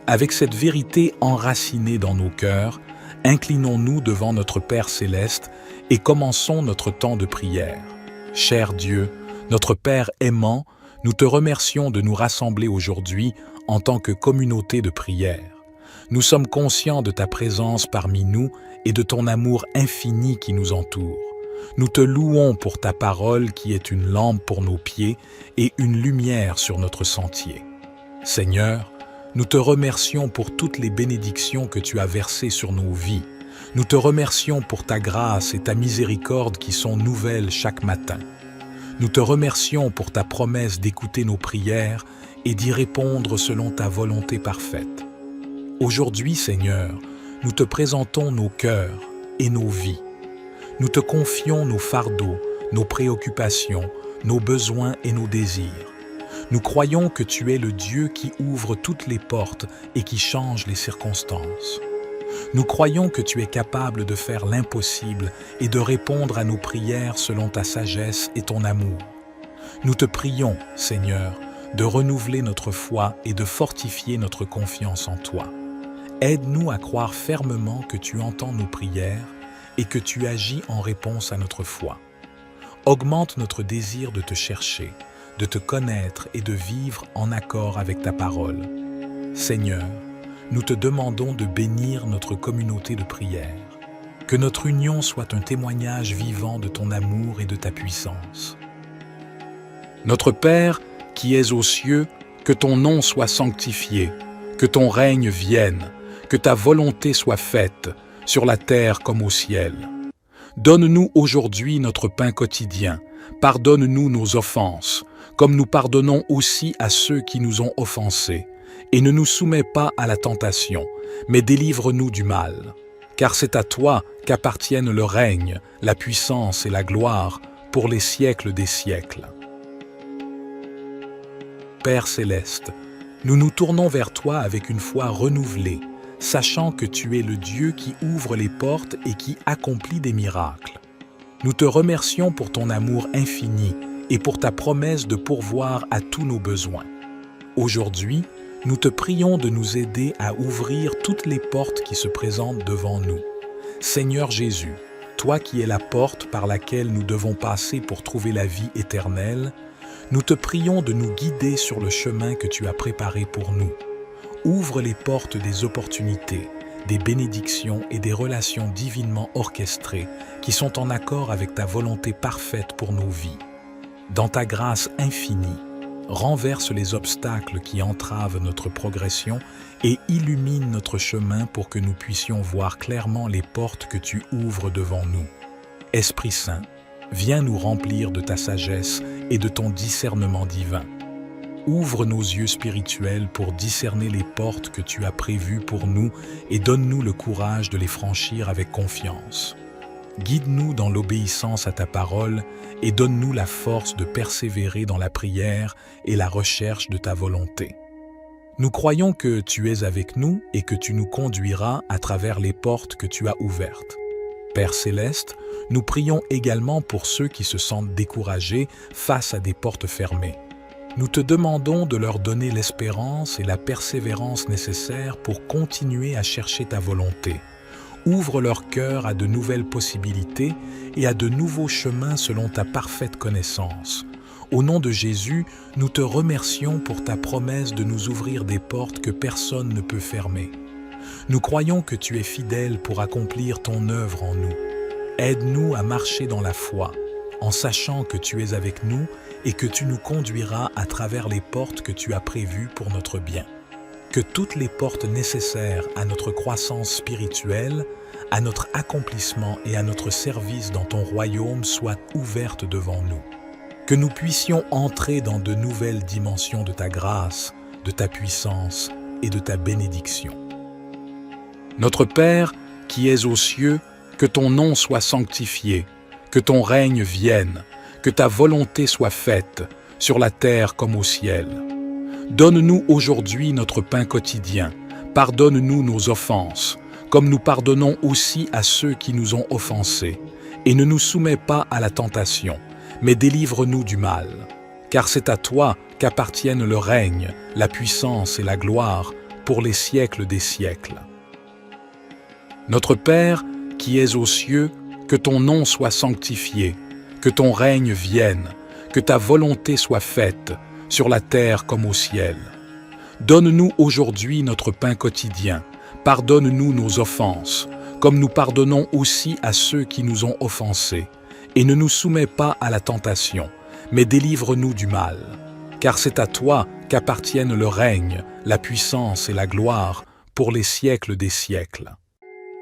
[SPEAKER 1] Avec cette vérité enracinée dans nos cœurs, inclinons-nous devant notre Père céleste et commençons notre temps de prière. Cher Dieu, notre Père aimant, nous te remercions de nous rassembler aujourd'hui en tant que communauté de prière. Nous sommes conscients de ta présence parmi nous et de ton amour infini qui nous entoure. Nous te louons pour ta parole qui est une lampe pour nos pieds et une lumière sur notre sentier. Seigneur, nous te remercions pour toutes les bénédictions que tu as versées sur nos vies. Nous te remercions pour ta grâce et ta miséricorde qui sont nouvelles chaque matin. Nous te remercions pour ta promesse d'écouter nos prières et d'y répondre selon ta volonté parfaite. Aujourd'hui, Seigneur, nous te présentons nos cœurs et nos vies. Nous te confions nos fardeaux, nos préoccupations, nos besoins et nos désirs. Nous croyons que tu es le Dieu qui ouvre toutes les portes et qui change les circonstances. Nous croyons que tu es capable de faire l'impossible et de répondre à nos prières selon ta sagesse et ton amour. Nous te prions, Seigneur, de renouveler notre foi et de fortifier notre confiance en toi. Aide-nous à croire fermement que tu entends nos prières et que tu agis en réponse à notre foi. Augmente notre désir de te chercher, de te connaître et de vivre en accord avec ta parole. Seigneur, nous te demandons de bénir notre communauté de prière. Que notre union soit un témoignage vivant de ton amour et de ta puissance. Notre Père, qui es aux cieux, que ton nom soit sanctifié, que ton règne vienne, que ta volonté soit faite, sur la terre comme au ciel. Donne-nous aujourd'hui notre pain quotidien. Pardonne-nous nos offenses, comme nous pardonnons aussi à ceux qui nous ont offensés. Et ne nous soumets pas à la tentation, mais délivre-nous du mal. Car c'est à toi qu'appartiennent le règne, la puissance et la gloire pour les siècles des siècles. Père céleste, nous nous tournons vers toi avec une foi renouvelée, sachant que tu es le Dieu qui ouvre les portes et qui accomplit des miracles. Nous te remercions pour ton amour infini et pour ta promesse de pourvoir à tous nos besoins. Aujourd'hui, nous te prions de nous aider à ouvrir toutes les portes qui se présentent devant nous. Seigneur Jésus, toi qui es la porte par laquelle nous devons passer pour trouver la vie éternelle, nous te prions de nous guider sur le chemin que tu as préparé pour nous. Ouvre les portes des opportunités, des bénédictions et des relations divinement orchestrées qui sont en accord avec ta volonté parfaite pour nos vies. Dans ta grâce infinie, renverse les obstacles qui entravent notre progression et illumine notre chemin pour que nous puissions voir clairement les portes que tu ouvres devant nous. Esprit Saint, viens nous remplir de ta sagesse et de ton discernement divin. Ouvre nos yeux spirituels pour discerner les portes que tu as prévues pour nous et donne-nous le courage de les franchir avec confiance. Guide-nous dans l'obéissance à ta parole et donne-nous la force de persévérer dans la prière et la recherche de ta volonté. Nous croyons que tu es avec nous et que tu nous conduiras à travers les portes que tu as ouvertes. Père Céleste, nous prions également pour ceux qui se sentent découragés face à des portes fermées. Nous te demandons de leur donner l'espérance et la persévérance nécessaires pour continuer à chercher ta volonté. Ouvre leur cœur à de nouvelles possibilités et à de nouveaux chemins selon ta parfaite connaissance. Au nom de Jésus, nous te remercions pour ta promesse de nous ouvrir des portes que personne ne peut fermer. Nous croyons que tu es fidèle pour accomplir ton œuvre en nous. Aide-nous à marcher dans la foi, en sachant que tu es avec nous et que tu nous conduiras à travers les portes que tu as prévues pour notre bien. Que toutes les portes nécessaires à notre croissance spirituelle, à notre accomplissement et à notre service dans ton royaume soient ouvertes devant nous. Que nous puissions entrer dans de nouvelles dimensions de ta grâce, de ta puissance et de ta bénédiction. Notre Père, qui es aux cieux, que ton nom soit sanctifié, que ton règne vienne, que ta volonté soit faite, sur la terre comme au ciel. Donne-nous aujourd'hui notre pain quotidien. Pardonne-nous nos offenses, comme nous pardonnons aussi à ceux qui nous ont offensés. Et ne nous soumets pas à la tentation, mais délivre-nous du mal. Car c'est à toi qu'appartiennent le règne, la puissance et la gloire pour les siècles des siècles. Notre Père, qui es aux cieux, que ton nom soit sanctifié, que ton règne vienne, que ta volonté soit faite, sur la terre comme au ciel. Donne-nous aujourd'hui notre pain quotidien. Pardonne-nous nos offenses, comme nous pardonnons aussi à ceux qui nous ont offensés. Et ne nous soumets pas à la tentation, mais délivre-nous du mal. Car c'est à toi qu'appartiennent le règne, la puissance et la gloire pour les siècles des siècles.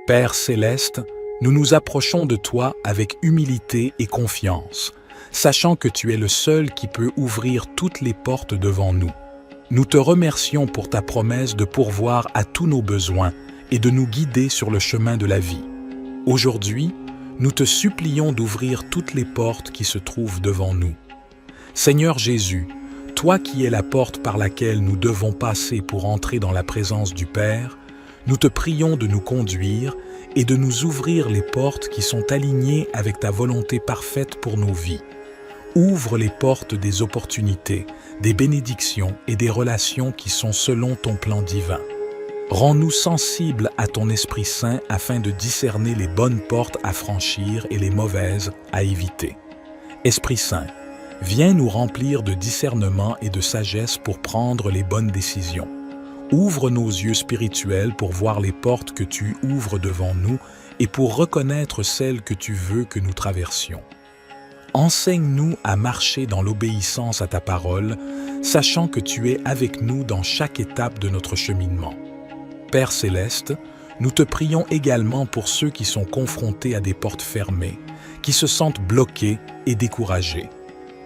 [SPEAKER 1] Père Céleste, nous nous approchons de toi avec humilité et confiance, sachant que tu es le seul qui peut ouvrir toutes les portes devant nous. Nous te remercions pour ta promesse de pourvoir à tous nos besoins et de nous guider sur le chemin de la vie. Aujourd'hui, nous te supplions d'ouvrir toutes les portes qui se trouvent devant nous. Seigneur Jésus, toi qui es la porte par laquelle nous devons passer pour entrer dans la présence du Père, nous te prions de nous conduire et de nous ouvrir les portes qui sont alignées avec ta volonté parfaite pour nos vies. Ouvre les portes des opportunités, des bénédictions et des relations qui sont selon ton plan divin. Rends-nous sensibles à ton Esprit Saint afin de discerner les bonnes portes à franchir et les mauvaises à éviter. Esprit Saint, viens nous remplir de discernement et de sagesse pour prendre les bonnes décisions. Ouvre nos yeux spirituels pour voir les portes que tu ouvres devant nous et pour reconnaître celles que tu veux que nous traversions. Enseigne-nous à marcher dans l'obéissance à ta parole, sachant que tu es avec nous dans chaque étape de notre cheminement. Père Céleste, nous te prions également pour ceux qui sont confrontés à des portes fermées, qui se sentent bloqués et découragés.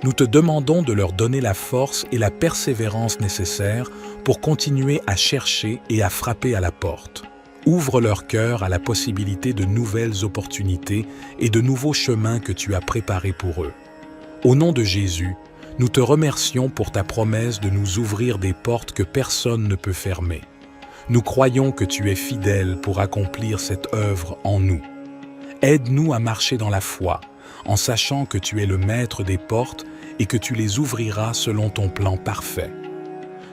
[SPEAKER 1] Nous te demandons de leur donner la force et la persévérance nécessaires pour continuer à chercher et à frapper à la porte. Ouvre leur cœur à la possibilité de nouvelles opportunités et de nouveaux chemins que tu as préparés pour eux. Au nom de Jésus, nous te remercions pour ta promesse de nous ouvrir des portes que personne ne peut fermer. Nous croyons que tu es fidèle pour accomplir cette œuvre en nous. Aide-nous à marcher dans la foi, en sachant que tu es le maître des portes et que tu les ouvriras selon ton plan parfait.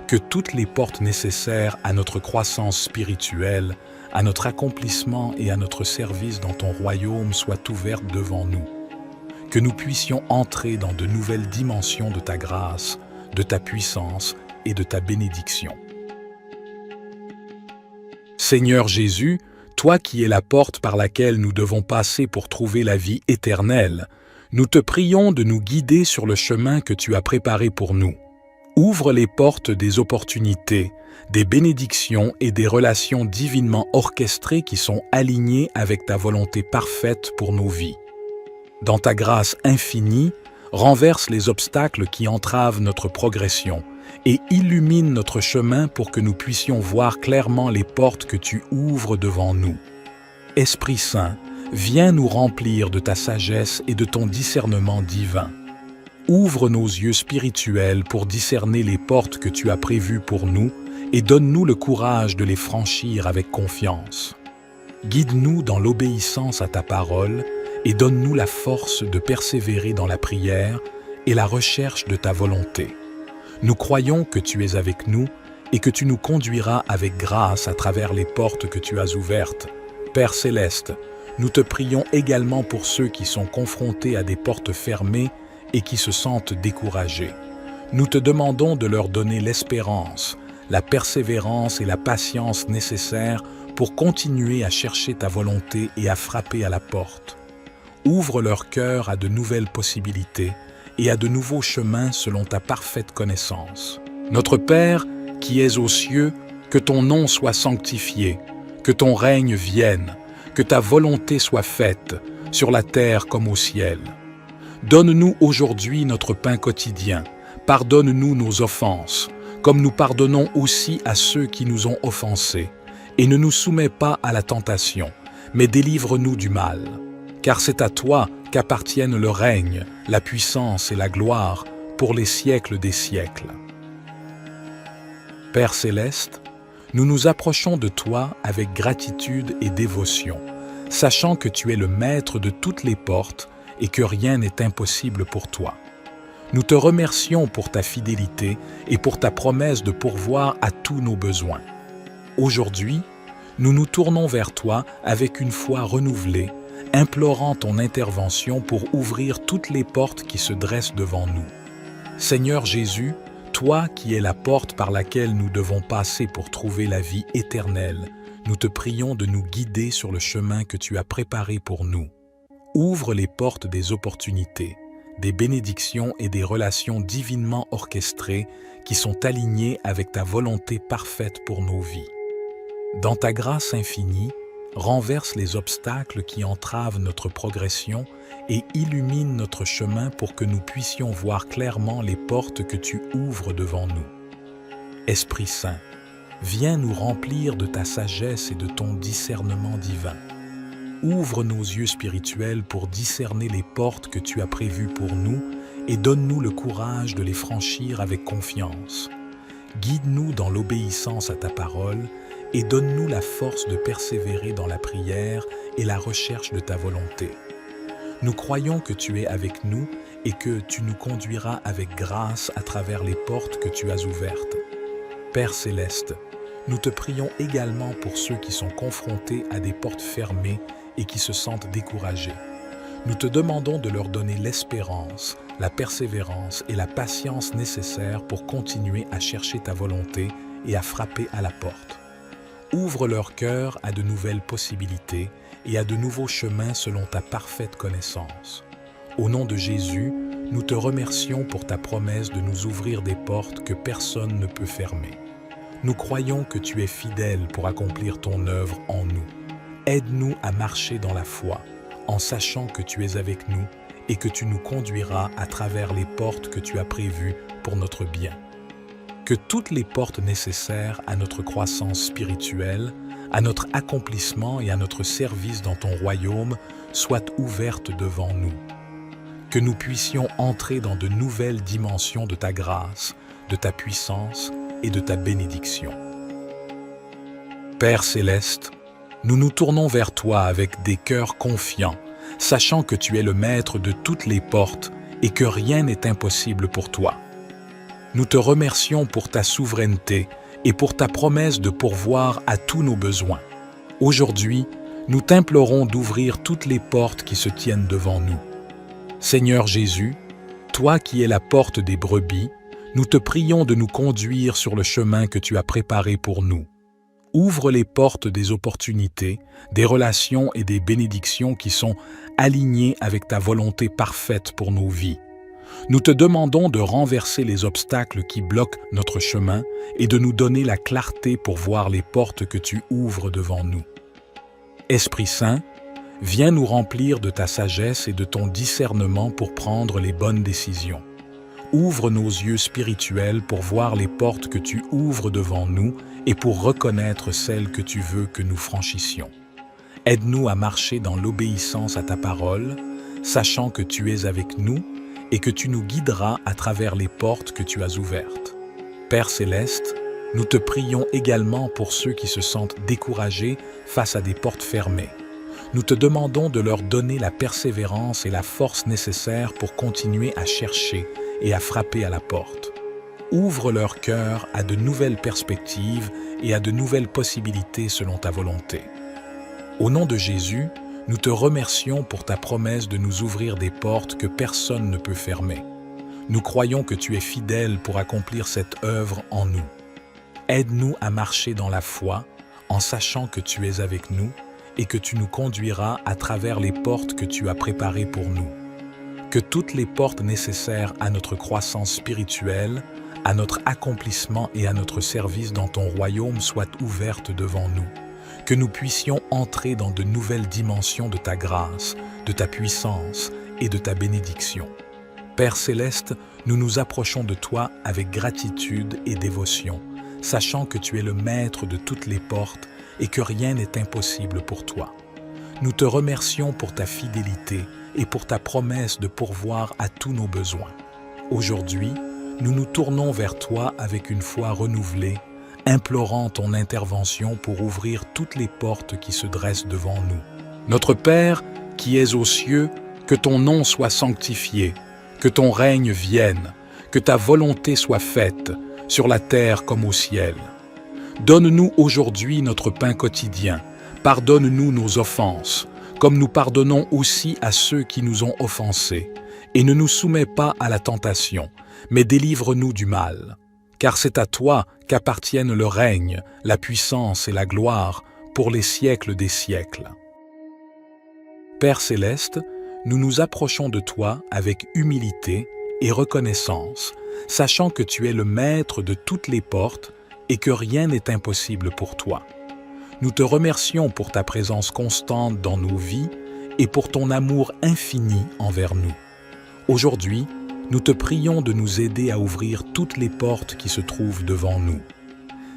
[SPEAKER 1] que toutes les portes nécessaires à notre croissance spirituelle, à notre accomplissement et à notre service dans ton royaume soient ouvertes devant nous. Que nous puissions entrer dans de nouvelles dimensions de ta grâce, de ta puissance et de ta bénédiction. Seigneur Jésus, toi qui es la porte par laquelle nous devons passer pour trouver la vie éternelle, nous te prions de nous guider sur le chemin que tu as préparé pour nous. Ouvre les portes des opportunités, des bénédictions et des relations divinement orchestrées qui sont alignées avec ta volonté parfaite pour nos vies. Dans ta grâce infinie, renverse les obstacles qui entravent notre progression et illumine notre chemin pour que nous puissions voir clairement les portes que tu ouvres devant nous. Esprit Saint, viens nous remplir de ta sagesse et de ton discernement divin. Ouvre nos yeux spirituels pour discerner les portes que tu as prévues pour nous et donne-nous le courage de les franchir avec confiance. Guide-nous dans l'obéissance à ta parole et donne-nous la force de persévérer dans la prière et la recherche de ta volonté. Nous croyons que tu es avec nous et que tu nous conduiras avec grâce à travers les portes que tu as ouvertes. Père céleste, nous te prions également pour ceux qui sont confrontés à des portes fermées et qui se sentent découragés. Nous te demandons de leur donner l'espérance, la persévérance et la patience nécessaires pour continuer à chercher ta volonté et à frapper à la porte. Ouvre leur cœur à de nouvelles possibilités et à de nouveaux chemins selon ta parfaite connaissance. Notre Père, qui es aux cieux, que ton nom soit sanctifié, que ton règne vienne, que ta volonté soit faite, sur la terre comme au ciel. Donne-nous aujourd'hui notre pain quotidien, pardonne-nous nos offenses, comme nous pardonnons aussi à ceux qui nous ont offensés, et ne nous soumets pas à la tentation, mais délivre-nous du mal. Car c'est à toi qu'appartiennent le règne, la puissance et la gloire pour les siècles des siècles. Père céleste, nous nous approchons de toi avec gratitude et dévotion, sachant que tu es le maître de toutes les portes et que rien n'est impossible pour toi. Nous te remercions pour ta fidélité et pour ta promesse de pourvoir à tous nos besoins. Aujourd'hui, nous nous tournons vers toi avec une foi renouvelée, implorant ton intervention pour ouvrir toutes les portes qui se dressent devant nous. Seigneur Jésus, toi qui es la porte par laquelle nous devons passer pour trouver la vie éternelle, nous te prions de nous guider sur le chemin que tu as préparé pour nous. Ouvre les portes des opportunités, des bénédictions et des relations divinement orchestrées qui sont alignées avec ta volonté parfaite pour nos vies. Dans ta grâce infinie, renverse les obstacles qui entravent notre progression et illumine notre chemin pour que nous puissions voir clairement les portes que tu ouvres devant nous. Esprit Saint, viens nous remplir de ta sagesse et de ton discernement divin. Ouvre nos yeux spirituels pour discerner les portes que tu as prévues pour nous et donne-nous le courage de les franchir avec confiance. Guide-nous dans l'obéissance à ta parole et donne-nous la force de persévérer dans la prière et la recherche de ta volonté. Nous croyons que tu es avec nous et que tu nous conduiras avec grâce à travers les portes que tu as ouvertes. Père céleste, nous te prions également pour ceux qui sont confrontés à des portes fermées et qui se sentent découragés. Nous te demandons de leur donner l'espérance, la persévérance et la patience nécessaires pour continuer à chercher ta volonté et à frapper à la porte. Ouvre leur cœur à de nouvelles possibilités et à de nouveaux chemins selon ta parfaite connaissance. Au nom de Jésus, nous te remercions pour ta promesse de nous ouvrir des portes que personne ne peut fermer. Nous croyons que tu es fidèle pour accomplir ton œuvre en nous. Aide-nous à marcher dans la foi, en sachant que tu es avec nous et que tu nous conduiras à travers les portes que tu as prévues pour notre bien. Que toutes les portes nécessaires à notre croissance spirituelle, à notre accomplissement et à notre service dans ton royaume soient ouvertes devant nous. Que nous puissions entrer dans de nouvelles dimensions de ta grâce, de ta puissance et de ta bénédiction. Père céleste, nous nous tournons vers toi avec des cœurs confiants, sachant que tu es le maître de toutes les portes et que rien n'est impossible pour toi. nous te remercions pour ta souveraineté et pour ta promesse de pourvoir à tous nos besoins. Aujourd'hui, nous t'implorons d'ouvrir toutes les portes qui se tiennent devant nous. Seigneur Jésus, toi qui es la porte des brebis, nous te prions de nous conduire sur le chemin que tu as préparé pour nous. Ouvre les portes des opportunités, des relations et des bénédictions qui sont alignées avec ta volonté parfaite pour nos vies. Nous te demandons de renverser les obstacles qui bloquent notre chemin et de nous donner la clarté pour voir les portes que tu ouvres devant nous. Esprit Saint, viens nous remplir de ta sagesse et de ton discernement pour prendre les bonnes décisions. Ouvre nos yeux spirituels pour voir les portes que tu ouvres devant nous et pour reconnaître celles que tu veux que nous franchissions. Aide-nous à marcher dans l'obéissance à ta parole, sachant que tu es avec nous et que tu nous guideras à travers les portes que tu as ouvertes. Père Céleste, nous te prions également pour ceux qui se sentent découragés face à des portes fermées. Nous te demandons de leur donner la persévérance et la force nécessaires pour continuer à chercher et à frapper à la porte. Ouvre leur cœur à de nouvelles perspectives et à de nouvelles possibilités selon ta volonté. Au nom de Jésus, nous te remercions pour ta promesse de nous ouvrir des portes que personne ne peut fermer. Nous croyons que tu es fidèle pour accomplir cette œuvre en nous. Aide-nous à marcher dans la foi en sachant que tu es avec nous et que tu nous conduiras à travers les portes que tu as préparées pour nous. Que toutes les portes nécessaires à notre croissance spirituelle, à notre accomplissement et à notre service dans ton royaume soient ouvertes devant nous. Que nous puissions entrer dans de nouvelles dimensions de ta grâce, de ta puissance et de ta bénédiction. Père Céleste, nous nous approchons de toi avec gratitude et dévotion, sachant que tu es le maître de toutes les portes et que rien n'est impossible pour toi. Nous te remercions pour ta fidélité et pour ta promesse de pourvoir à tous nos besoins. Aujourd'hui, nous nous tournons vers toi avec une foi renouvelée, implorant ton intervention pour ouvrir toutes les portes qui se dressent devant nous. Notre Père, qui es aux cieux, que ton nom soit sanctifié, que ton règne vienne, que ta volonté soit faite, sur la terre comme au ciel. Donne-nous aujourd'hui notre pain quotidien. Pardonne-nous nos offenses, comme nous pardonnons aussi à ceux qui nous ont offensés. Et ne nous soumets pas à la tentation, mais délivre-nous du mal. Car c'est à toi qu'appartiennent le règne, la puissance et la gloire pour les siècles des siècles. Père Céleste, nous nous approchons de toi avec humilité et reconnaissance, sachant que tu es le maître de toutes les portes et que rien n'est impossible pour toi. Nous te remercions pour ta présence constante dans nos vies et pour ton amour infini envers nous. Aujourd'hui, nous te prions de nous aider à ouvrir toutes les portes qui se trouvent devant nous.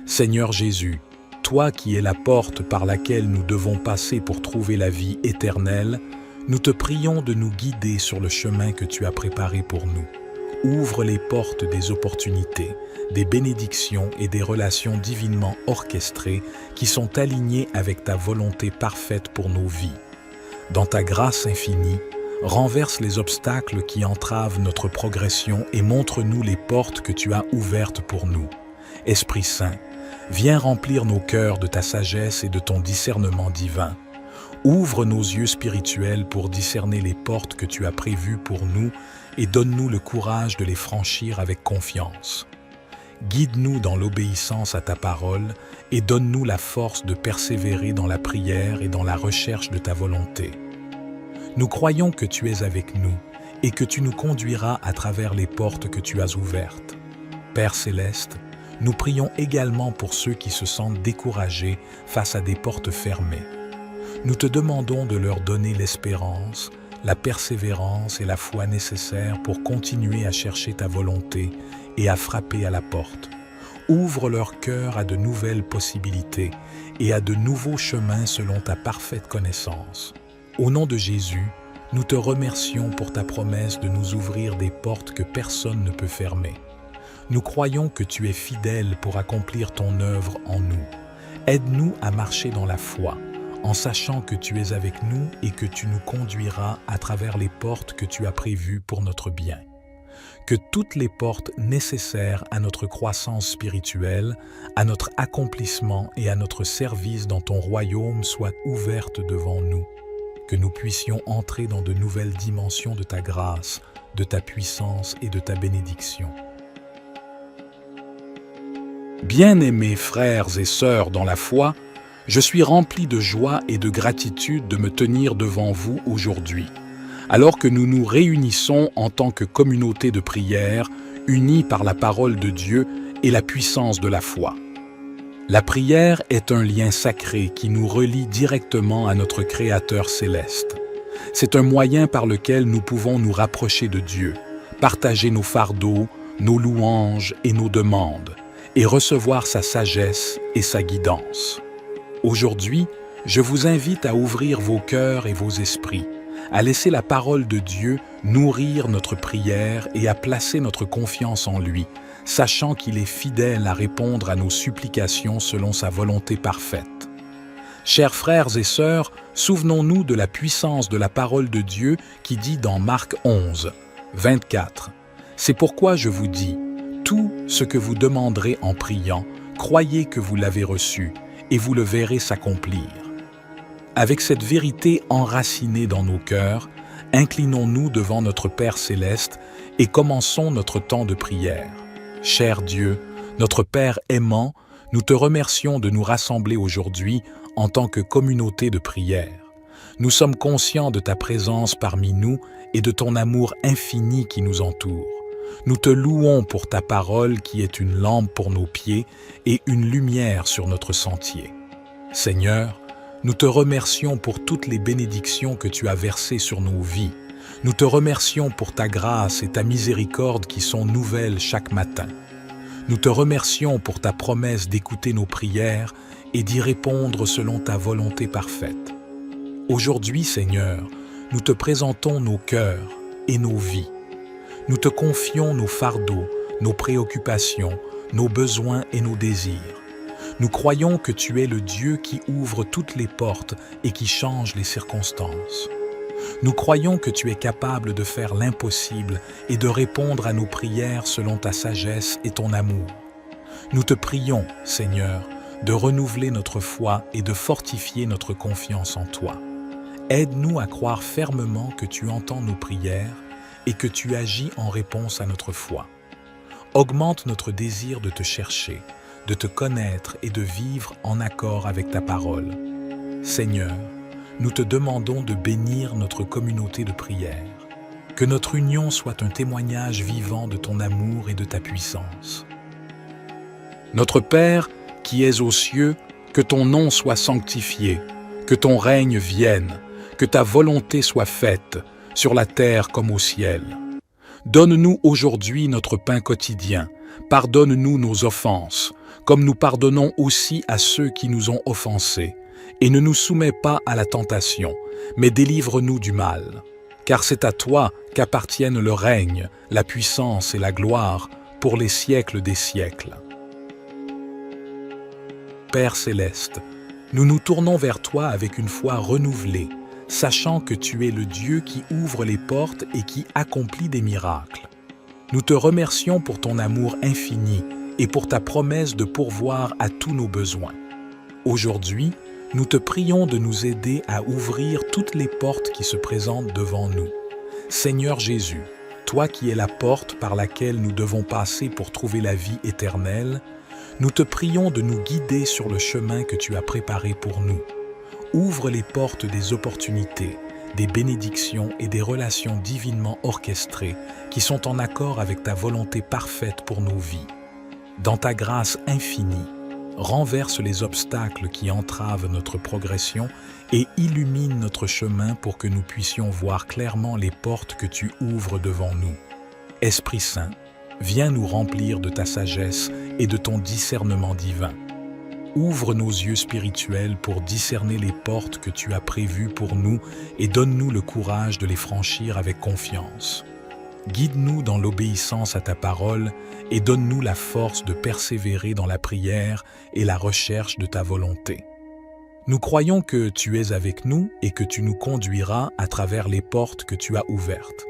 [SPEAKER 1] Seigneur Jésus, toi qui es la porte par laquelle nous devons passer pour trouver la vie éternelle, nous te prions de nous guider sur le chemin que tu as préparé pour nous. Ouvre les portes des opportunités, des bénédictions et des relations divinement orchestrées qui sont alignées avec ta volonté parfaite pour nos vies. Dans ta grâce infinie, renverse les obstacles qui entravent notre progression et montre-nous les portes que tu as ouvertes pour nous. Esprit Saint, viens remplir nos cœurs de ta sagesse et de ton discernement divin. Ouvre nos yeux spirituels pour discerner les portes que tu as prévues pour nous et donne-nous le courage de les franchir avec confiance. Guide-nous dans l'obéissance à ta parole et donne-nous la force de persévérer dans la prière et dans la recherche de ta volonté. Nous croyons que tu es avec nous et que tu nous conduiras à travers les portes que tu as ouvertes. Père Céleste, nous prions également pour ceux qui se sentent découragés face à des portes fermées. Nous te demandons de leur donner l'espérance, la persévérance et la foi nécessaires pour continuer à chercher ta volonté et à frapper à la porte. Ouvre leur cœur à de nouvelles possibilités et à de nouveaux chemins selon ta parfaite connaissance. Au nom de Jésus, nous te remercions pour ta promesse de nous ouvrir des portes que personne ne peut fermer. Nous croyons que tu es fidèle pour accomplir ton œuvre en nous. Aide-nous à marcher dans la foi, en sachant que tu es avec nous et que tu nous conduiras à travers les portes que tu as prévues pour notre bien. que toutes les portes nécessaires à notre croissance spirituelle, à notre accomplissement et à notre service dans ton royaume soient ouvertes devant nous, que nous puissions entrer dans de nouvelles dimensions de ta grâce, de ta puissance et de ta bénédiction. Bien-aimés frères et sœurs dans la foi, je suis rempli de joie et de gratitude de me tenir devant vous aujourd'hui, alors que nous nous réunissons en tant que communauté de prière, unis par la parole de Dieu et la puissance de la foi. La prière est un lien sacré qui nous relie directement à notre Créateur céleste. C'est un moyen par lequel nous pouvons nous rapprocher de Dieu, partager nos fardeaux, nos louanges et nos demandes, et recevoir sa sagesse et sa guidance. Aujourd'hui, je vous invite à ouvrir vos cœurs et vos esprits, à laisser la parole de Dieu nourrir notre prière et à placer notre confiance en lui, sachant qu'il est fidèle à répondre à nos supplications selon sa volonté parfaite. Chers frères et sœurs, souvenons-nous de la puissance de la parole de Dieu qui dit dans Marc 11, 24 « C'est pourquoi je vous dis, tout ce que vous demanderez en priant, croyez que vous l'avez reçu, et vous le verrez s'accomplir. » Avec cette vérité enracinée dans nos cœurs, inclinons-nous devant notre Père céleste et commençons notre temps de prière. Cher Dieu, notre Père aimant, nous te remercions de nous rassembler aujourd'hui en tant que communauté de prière. Nous sommes conscients de ta présence parmi nous et de ton amour infini qui nous entoure. Nous te louons pour ta parole qui est une lampe pour nos pieds et une lumière sur notre sentier. Seigneur, nous te remercions pour toutes les bénédictions que tu as versées sur nos vies. Nous te remercions pour ta grâce et ta miséricorde qui sont nouvelles chaque matin. Nous te remercions pour ta promesse d'écouter nos prières et d'y répondre selon ta volonté parfaite. Aujourd'hui, Seigneur, nous te présentons nos cœurs et nos vies. Nous te confions nos fardeaux, nos préoccupations, nos besoins et nos désirs. Nous croyons que tu es le Dieu qui ouvre toutes les portes et qui change les circonstances. Nous croyons que tu es capable de faire l'impossible et de répondre à nos prières selon ta sagesse et ton amour. Nous te prions, Seigneur, de renouveler notre foi et de fortifier notre confiance en toi. Aide-nous à croire fermement que tu entends nos prières et que tu agis en réponse à notre foi. Augmente notre désir de te chercher, de te connaître et de vivre en accord avec ta parole. Seigneur, nous te demandons de bénir notre communauté de prière, que notre union soit un témoignage vivant de ton amour et de ta puissance. Notre Père, qui es aux cieux, que ton nom soit sanctifié, que ton règne vienne, que ta volonté soit faite, sur la terre comme au ciel. Donne-nous aujourd'hui notre pain quotidien, pardonne-nous nos offenses, comme nous pardonnons aussi à ceux qui nous ont offensés, et ne nous soumets pas à la tentation, mais délivre-nous du mal. Car c'est à toi qu'appartiennent le règne, la puissance et la gloire pour les siècles des siècles. Père céleste, nous nous tournons vers toi avec une foi renouvelée, sachant que tu es le Dieu qui ouvre les portes et qui accomplit des miracles. Nous te remercions pour ton amour infini et pour ta promesse de pourvoir à tous nos besoins. Aujourd'hui, nous te prions de nous aider à ouvrir toutes les portes qui se présentent devant nous. Seigneur Jésus, toi qui es la porte par laquelle nous devons passer pour trouver la vie éternelle, nous te prions de nous guider sur le chemin que tu as préparé pour nous. Ouvre les portes des opportunités, des bénédictions et des relations divinement orchestrées qui sont en accord avec ta volonté parfaite pour nos vies. Dans ta grâce infinie, renverse les obstacles qui entravent notre progression et illumine notre chemin pour que nous puissions voir clairement les portes que tu ouvres devant nous. Esprit Saint, viens nous remplir de ta sagesse et de ton discernement divin. Ouvre nos yeux spirituels pour discerner les portes que tu as prévues pour nous et donne-nous le courage de les franchir avec confiance. Guide-nous dans l'obéissance à ta parole et donne-nous la force de persévérer dans la prière et la recherche de ta volonté. Nous croyons que tu es avec nous et que tu nous conduiras à travers les portes que tu as ouvertes.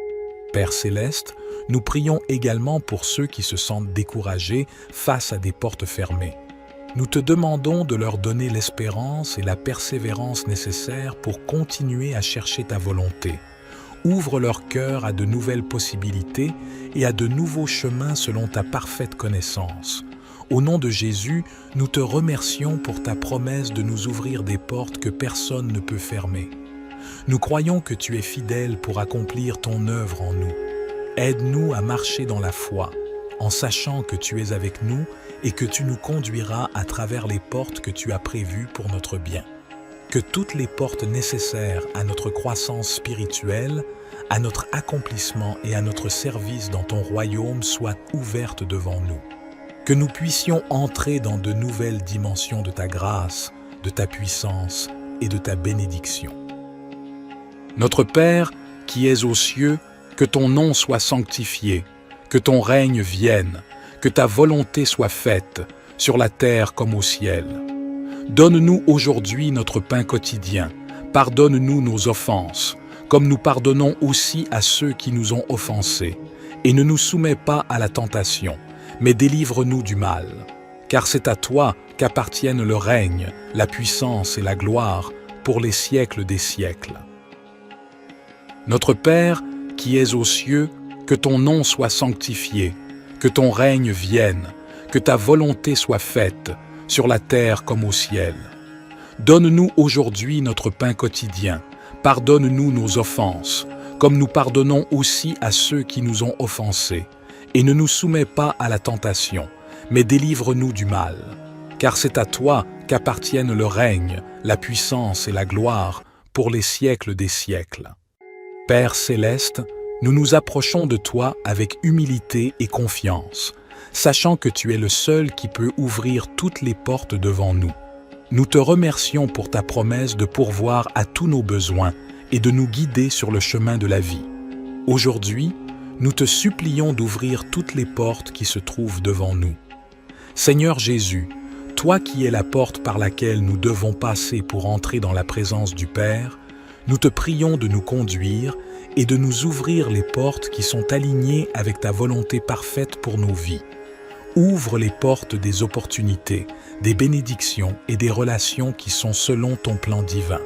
[SPEAKER 1] Père céleste, nous prions également pour ceux qui se sentent découragés face à des portes fermées. Nous te demandons de leur donner l'espérance et la persévérance nécessaires pour continuer à chercher ta volonté. Ouvre leur cœur à de nouvelles possibilités et à de nouveaux chemins selon ta parfaite connaissance. Au nom de Jésus, nous te remercions pour ta promesse de nous ouvrir des portes que personne ne peut fermer. Nous croyons que tu es fidèle pour accomplir ton œuvre en nous. Aide-nous à marcher dans la foi, en sachant que tu es avec nous et que tu nous conduiras à travers les portes que tu as prévues pour notre bien. Que toutes les portes nécessaires à notre croissance spirituelle, à notre accomplissement et à notre service dans ton royaume soient ouvertes devant nous. Que nous puissions entrer dans de nouvelles dimensions de ta grâce, de ta puissance et de ta bénédiction. Notre Père, qui es aux cieux, que ton nom soit sanctifié, que ton règne vienne, que ta volonté soit faite, sur la terre comme au ciel. Donne-nous aujourd'hui notre pain quotidien, pardonne-nous nos offenses, comme nous pardonnons aussi à ceux qui nous ont offensés, et ne nous soumets pas à la tentation, mais délivre-nous du mal. Car c'est à toi qu'appartiennent le règne, la puissance et la gloire pour les siècles des siècles. Notre Père, qui es aux cieux, que ton nom soit sanctifié, que ton règne vienne, que ta volonté soit faite, sur la terre comme au ciel. Donne-nous aujourd'hui notre pain quotidien, pardonne-nous nos offenses, comme nous pardonnons aussi à ceux qui nous ont offensés, et ne nous soumets pas à la tentation, mais délivre-nous du mal. Car c'est à toi qu'appartiennent le règne, la puissance et la gloire pour les siècles des siècles. Père céleste, nous nous approchons de toi avec humilité et confiance, sachant que tu es le seul qui peut ouvrir toutes les portes devant nous. Nous te remercions pour ta promesse de pourvoir à tous nos besoins et de nous guider sur le chemin de la vie. Aujourd'hui, nous te supplions d'ouvrir toutes les portes qui se trouvent devant nous. Seigneur Jésus, toi qui es la porte par laquelle nous devons passer pour entrer dans la présence du Père, nous te prions de nous conduire et de nous ouvrir les portes qui sont alignées avec ta volonté parfaite pour nos vies. Ouvre les portes des opportunités, des bénédictions et des relations qui sont selon ton plan divin.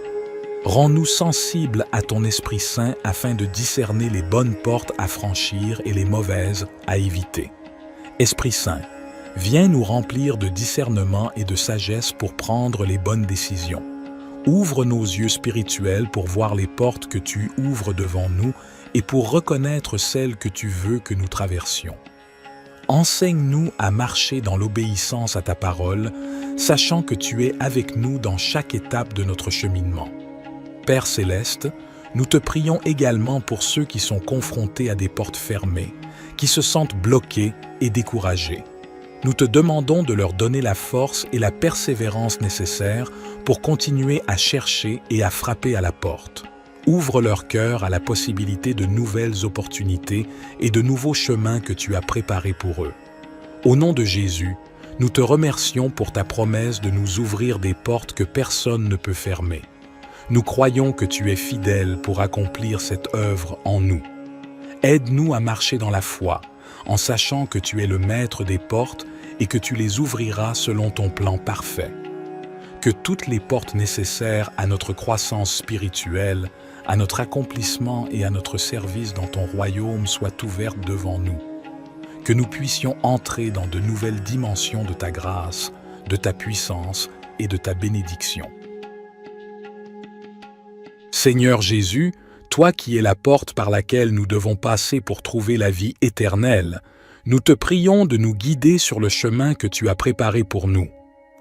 [SPEAKER 1] Rends-nous sensibles à ton Esprit Saint afin de discerner les bonnes portes à franchir et les mauvaises à éviter. Esprit Saint, viens nous remplir de discernement et de sagesse pour prendre les bonnes décisions. Ouvre nos yeux spirituels pour voir les portes que tu ouvres devant nous et pour reconnaître celles que tu veux que nous traversions. Enseigne-nous à marcher dans l'obéissance à ta parole, sachant que tu es avec nous dans chaque étape de notre cheminement. Père céleste, nous te prions également pour ceux qui sont confrontés à des portes fermées, qui se sentent bloqués et découragés. Nous te demandons de leur donner la force et la persévérance nécessaires pour continuer à chercher et à frapper à la porte. Ouvre leur cœur à la possibilité de nouvelles opportunités et de nouveaux chemins que tu as préparés pour eux. Au nom de Jésus, nous te remercions pour ta promesse de nous ouvrir des portes que personne ne peut fermer. Nous croyons que tu es fidèle pour accomplir cette œuvre en nous. Aide-nous à marcher dans la foi, en sachant que tu es le maître des portes et que tu les ouvriras selon ton plan parfait. Que toutes les portes nécessaires à notre croissance spirituelle, à notre accomplissement et à notre service dans ton royaume soient ouvertes devant nous. Que nous puissions entrer dans de nouvelles dimensions de ta grâce, de ta puissance et de ta bénédiction. Seigneur Jésus, toi qui es la porte par laquelle nous devons passer pour trouver la vie éternelle, nous te prions de nous guider sur le chemin que tu as préparé pour nous.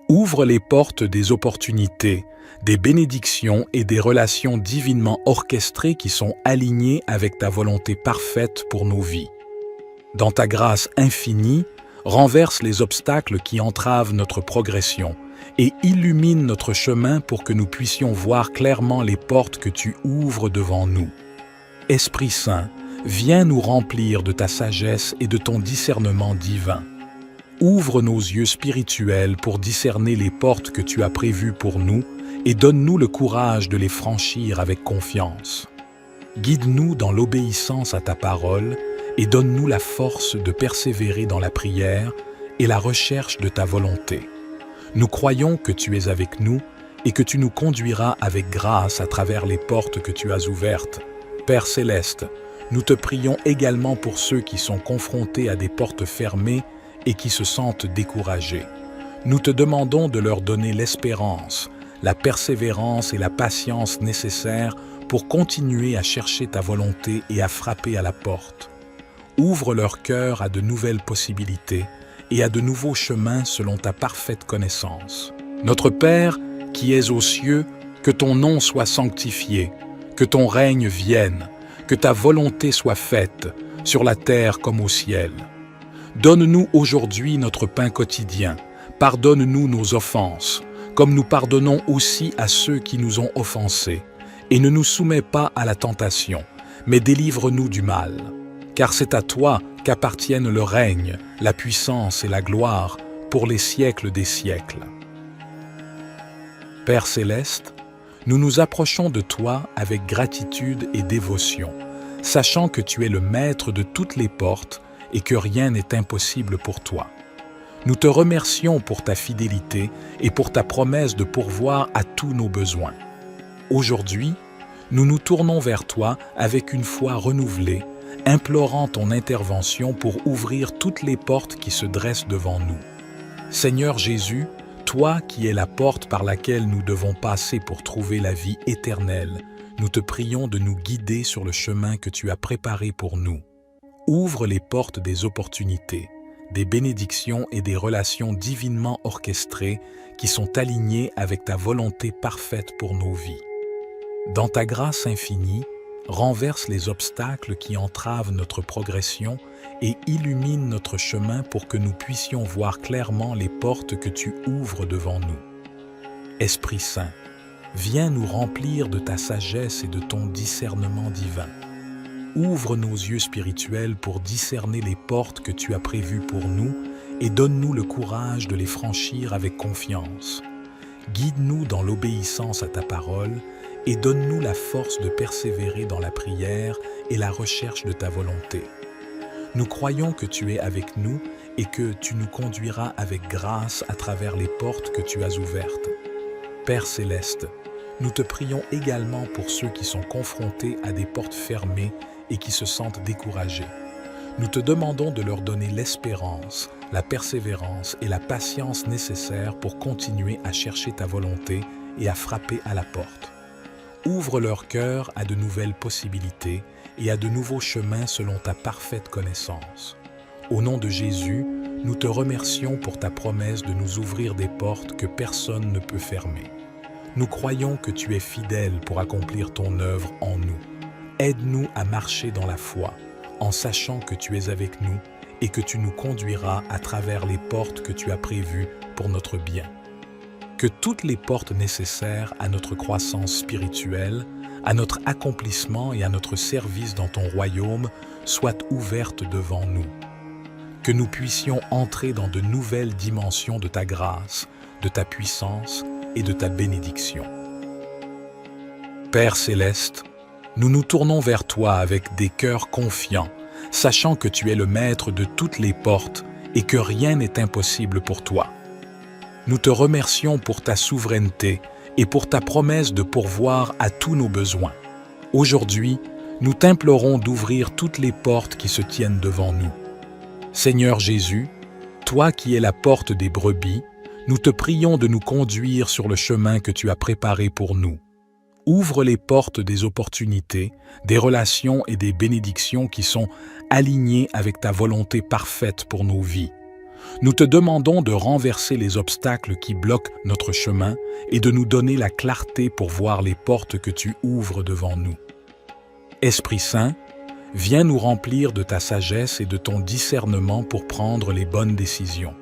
[SPEAKER 1] Ouvre les portes des opportunités, des bénédictions et des relations divinement orchestrées qui sont alignées avec ta volonté parfaite pour nos vies. Dans ta grâce infinie, renverse les obstacles qui entravent notre progression et illumine notre chemin pour que nous puissions voir clairement les portes que tu ouvres devant nous. Esprit Saint, viens nous remplir de ta sagesse et de ton discernement divin. Ouvre nos yeux spirituels pour discerner les portes que tu as prévues pour nous et donne-nous le courage de les franchir avec confiance. Guide-nous dans l'obéissance à ta parole et donne-nous la force de persévérer dans la prière et la recherche de ta volonté. Nous croyons que tu es avec nous et que tu nous conduiras avec grâce à travers les portes que tu as ouvertes. Père céleste, nous te prions également pour ceux qui sont confrontés à des portes fermées et qui se sentent découragés. Nous te demandons de leur donner l'espérance, la persévérance et la patience nécessaires pour continuer à chercher ta volonté et à frapper à la porte. Ouvre leur cœur à de nouvelles possibilités et à de nouveaux chemins selon ta parfaite connaissance. Notre Père, qui es aux cieux, que ton nom soit sanctifié, que ton règne vienne, que ta volonté soit faite, sur la terre comme au ciel. Donne-nous aujourd'hui notre pain quotidien. Pardonne-nous nos offenses, comme nous pardonnons aussi à ceux qui nous ont offensés. Et ne nous soumets pas à la tentation, mais délivre-nous du mal. Car c'est à toi qu'appartiennent le règne, la puissance et la gloire pour les siècles des siècles. Père céleste, nous nous approchons de toi avec gratitude et dévotion, sachant que tu es le maître de toutes les portes et que rien n'est impossible pour toi. Nous te remercions pour ta fidélité et pour ta promesse de pourvoir à tous nos besoins. Aujourd'hui, nous nous tournons vers toi avec une foi renouvelée, implorant ton intervention pour ouvrir toutes les portes qui se dressent devant nous. Seigneur Jésus, toi qui es la porte par laquelle nous devons passer pour trouver la vie éternelle, nous te prions de nous guider sur le chemin que tu as préparé pour nous. Ouvre les portes des opportunités, des bénédictions et des relations divinement orchestrées qui sont alignées avec ta volonté parfaite pour nos vies. Dans ta grâce infinie, renverse les obstacles qui entravent notre progression et illumine notre chemin pour que nous puissions voir clairement les portes que tu ouvres devant nous. Esprit Saint, viens nous remplir de ta sagesse et de ton discernement divin. Ouvre nos yeux spirituels pour discerner les portes que tu as prévues pour nous et donne-nous le courage de les franchir avec confiance. Guide-nous dans l'obéissance à ta parole et donne-nous la force de persévérer dans la prière et la recherche de ta volonté. Nous croyons que tu es avec nous et que tu nous conduiras avec grâce à travers les portes que tu as ouvertes. Père céleste, nous te prions également pour ceux qui sont confrontés à des portes fermées et qui se sentent découragés. Nous te demandons de leur donner l'espérance, la persévérance et la patience nécessaires pour continuer à chercher ta volonté et à frapper à la porte. Ouvre leur cœur à de nouvelles possibilités et à de nouveaux chemins selon ta parfaite connaissance. Au nom de Jésus, nous te remercions pour ta promesse de nous ouvrir des portes que personne ne peut fermer. Nous croyons que tu es fidèle pour accomplir ton œuvre en nous. Aide-nous à marcher dans la foi, en sachant que tu es avec nous et que tu nous conduiras à travers les portes que tu as prévues pour notre bien. Que toutes les portes nécessaires à notre croissance spirituelle, à notre accomplissement et à notre service dans ton royaume soient ouvertes devant nous. Que nous puissions entrer dans de nouvelles dimensions de ta grâce, de ta puissance et de ta bénédiction. Père céleste, nous nous tournons vers toi avec des cœurs confiants, sachant que tu es le maître de toutes les portes et que rien n'est impossible pour toi. Nous te remercions pour ta souveraineté et pour ta promesse de pourvoir à tous nos besoins. Aujourd'hui, nous t'implorons d'ouvrir toutes les portes qui se tiennent devant nous. Seigneur Jésus, toi qui es la porte des brebis, nous te prions de nous conduire sur le chemin que tu as préparé pour nous. Ouvre les portes des opportunités, des relations et des bénédictions qui sont alignées avec ta volonté parfaite pour nos vies. Nous te demandons de renverser les obstacles qui bloquent notre chemin et de nous donner la clarté pour voir les portes que tu ouvres devant nous. Esprit Saint, viens nous remplir de ta sagesse et de ton discernement pour prendre les bonnes décisions.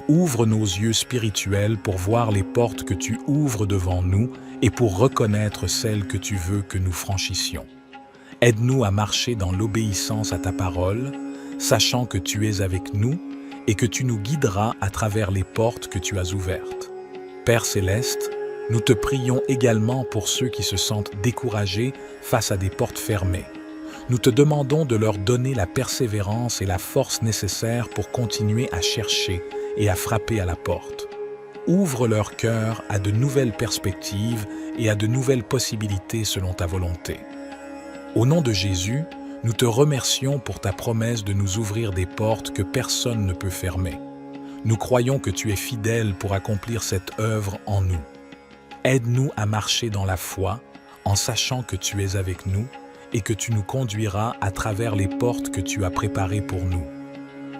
[SPEAKER 1] Ouvre nos yeux spirituels pour voir les portes que tu ouvres devant nous et pour reconnaître celles que tu veux que nous franchissions. Aide-nous à marcher dans l'obéissance à ta parole, sachant que tu es avec nous et que tu nous guideras à travers les portes que tu as ouvertes. Père céleste, Nous te prions également pour ceux qui se sentent découragés face à des portes fermées. Nous te demandons de leur donner la persévérance et la force nécessaires pour continuer à chercher et à frapper à la porte. Ouvre leur cœur à de nouvelles perspectives et à de nouvelles possibilités selon ta volonté. Au nom de Jésus, nous te remercions pour ta promesse de nous ouvrir des portes que personne ne peut fermer. Nous croyons que tu es fidèle pour accomplir cette œuvre en nous. Aide-nous à marcher dans la foi en sachant que tu es avec nous et que tu nous conduiras à travers les portes que tu as préparées pour nous.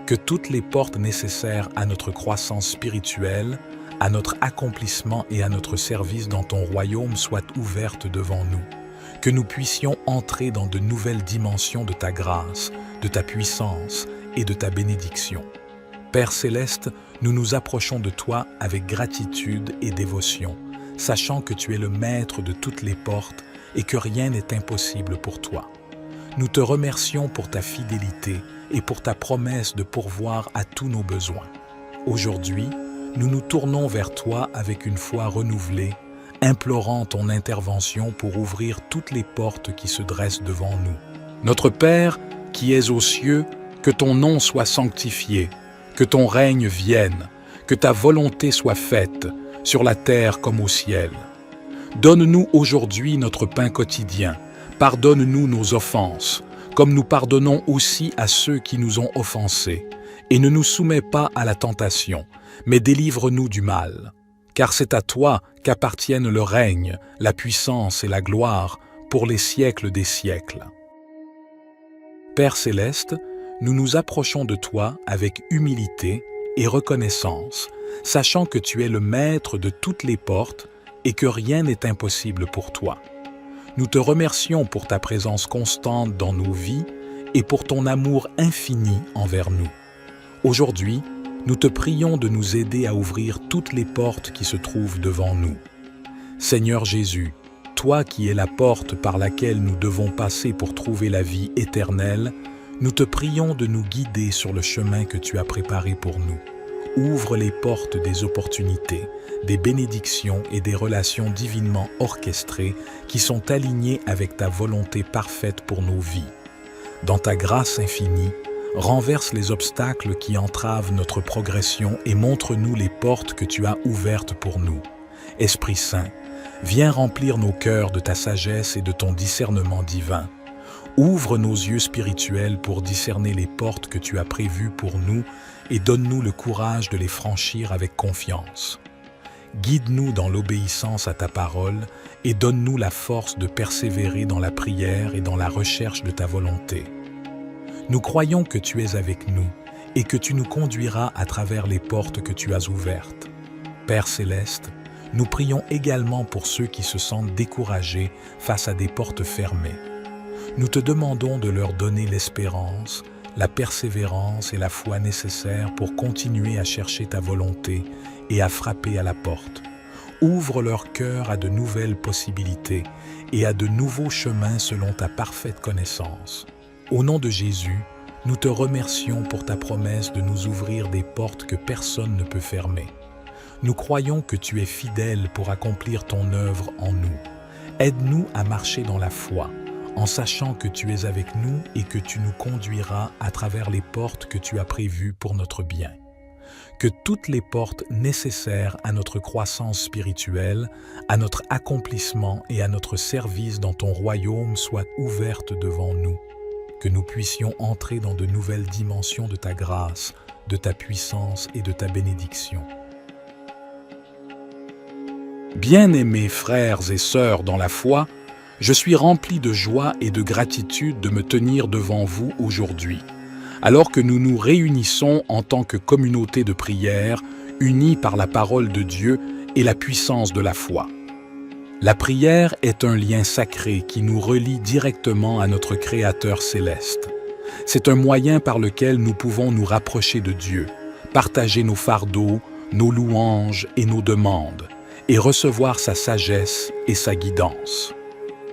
[SPEAKER 1] Que toutes les portes nécessaires à notre croissance spirituelle, à notre accomplissement et à notre service dans ton royaume soient ouvertes devant nous. Que nous puissions entrer dans de nouvelles dimensions de ta grâce, de ta puissance et de ta bénédiction. Père céleste, nous nous approchons de toi avec gratitude et dévotion, sachant que tu es le maître de toutes les portes et que rien n'est impossible pour toi. Nous te remercions pour ta fidélité et pour ta promesse de pourvoir à tous nos besoins. Aujourd'hui, nous nous tournons vers toi avec une foi renouvelée, implorant ton intervention pour ouvrir toutes les portes qui se dressent devant nous. Notre Père, qui es aux cieux, que ton nom soit sanctifié, que ton règne vienne, que ta volonté soit faite, sur la terre comme au ciel. Donne-nous aujourd'hui notre pain quotidien. Pardonne-nous nos offenses, comme nous pardonnons aussi à ceux qui nous ont offensés. Et ne nous soumets pas à la tentation, mais délivre-nous du mal. Car c'est à toi qu'appartiennent le règne, la puissance et la gloire pour les siècles des siècles. Père céleste, nous nous approchons de toi avec humilité et reconnaissance, sachant que tu es le maître de toutes les portes et que rien n'est impossible pour toi. Nous te remercions pour ta présence constante dans nos vies et pour ton amour infini envers nous. Aujourd'hui, nous te prions de nous aider à ouvrir toutes les portes qui se trouvent devant nous. Seigneur Jésus, toi qui es la porte par laquelle nous devons passer pour trouver la vie éternelle, nous te prions de nous guider sur le chemin que tu as préparé pour nous. Ouvre les portes des opportunités, des bénédictions et des relations divinement orchestrées qui sont alignées avec ta volonté parfaite pour nos vies. Dans ta grâce infinie, renverse les obstacles qui entravent notre progression et montre-nous les portes que tu as ouvertes pour nous. Esprit Saint, viens remplir nos cœurs de ta sagesse et de ton discernement divin. Ouvre nos yeux spirituels pour discerner les portes que tu as prévues pour nous et donne-nous le courage de les franchir avec confiance. Guide-nous dans l'obéissance à ta parole et donne-nous la force de persévérer dans la prière et dans la recherche de ta volonté. Nous croyons que tu es avec nous et que tu nous conduiras à travers les portes que tu as ouvertes. Père céleste, nous prions également pour ceux qui se sentent découragés face à des portes fermées. Nous te demandons de leur donner l'espérance, la persévérance et la foi nécessaires pour continuer à chercher ta volonté et à frapper à la porte. Ouvre leur cœur à de nouvelles possibilités et à de nouveaux chemins selon ta parfaite connaissance. Au nom de Jésus, nous te remercions pour ta promesse de nous ouvrir des portes que personne ne peut fermer. Nous croyons que tu es fidèle pour accomplir ton œuvre en nous. Aide-nous à marcher dans la foi, en sachant que tu es avec nous et que tu nous conduiras à travers les portes que tu as prévues pour notre bien. Que toutes les portes nécessaires à notre croissance spirituelle, à notre accomplissement et à notre service dans ton royaume soient ouvertes devant nous. Que nous puissions entrer dans de nouvelles dimensions de ta grâce, de ta puissance et de ta bénédiction. Bien-aimés frères et sœurs dans la foi, je suis rempli de joie et de gratitude de me tenir devant vous aujourd'hui, alors que nous nous réunissons en tant que communauté de prière, unis par la parole de Dieu et la puissance de la foi. La prière est un lien sacré qui nous relie directement à notre Créateur céleste. C'est un moyen par lequel nous pouvons nous rapprocher de Dieu, partager nos fardeaux, nos louanges et nos demandes, et recevoir sa sagesse et sa guidance.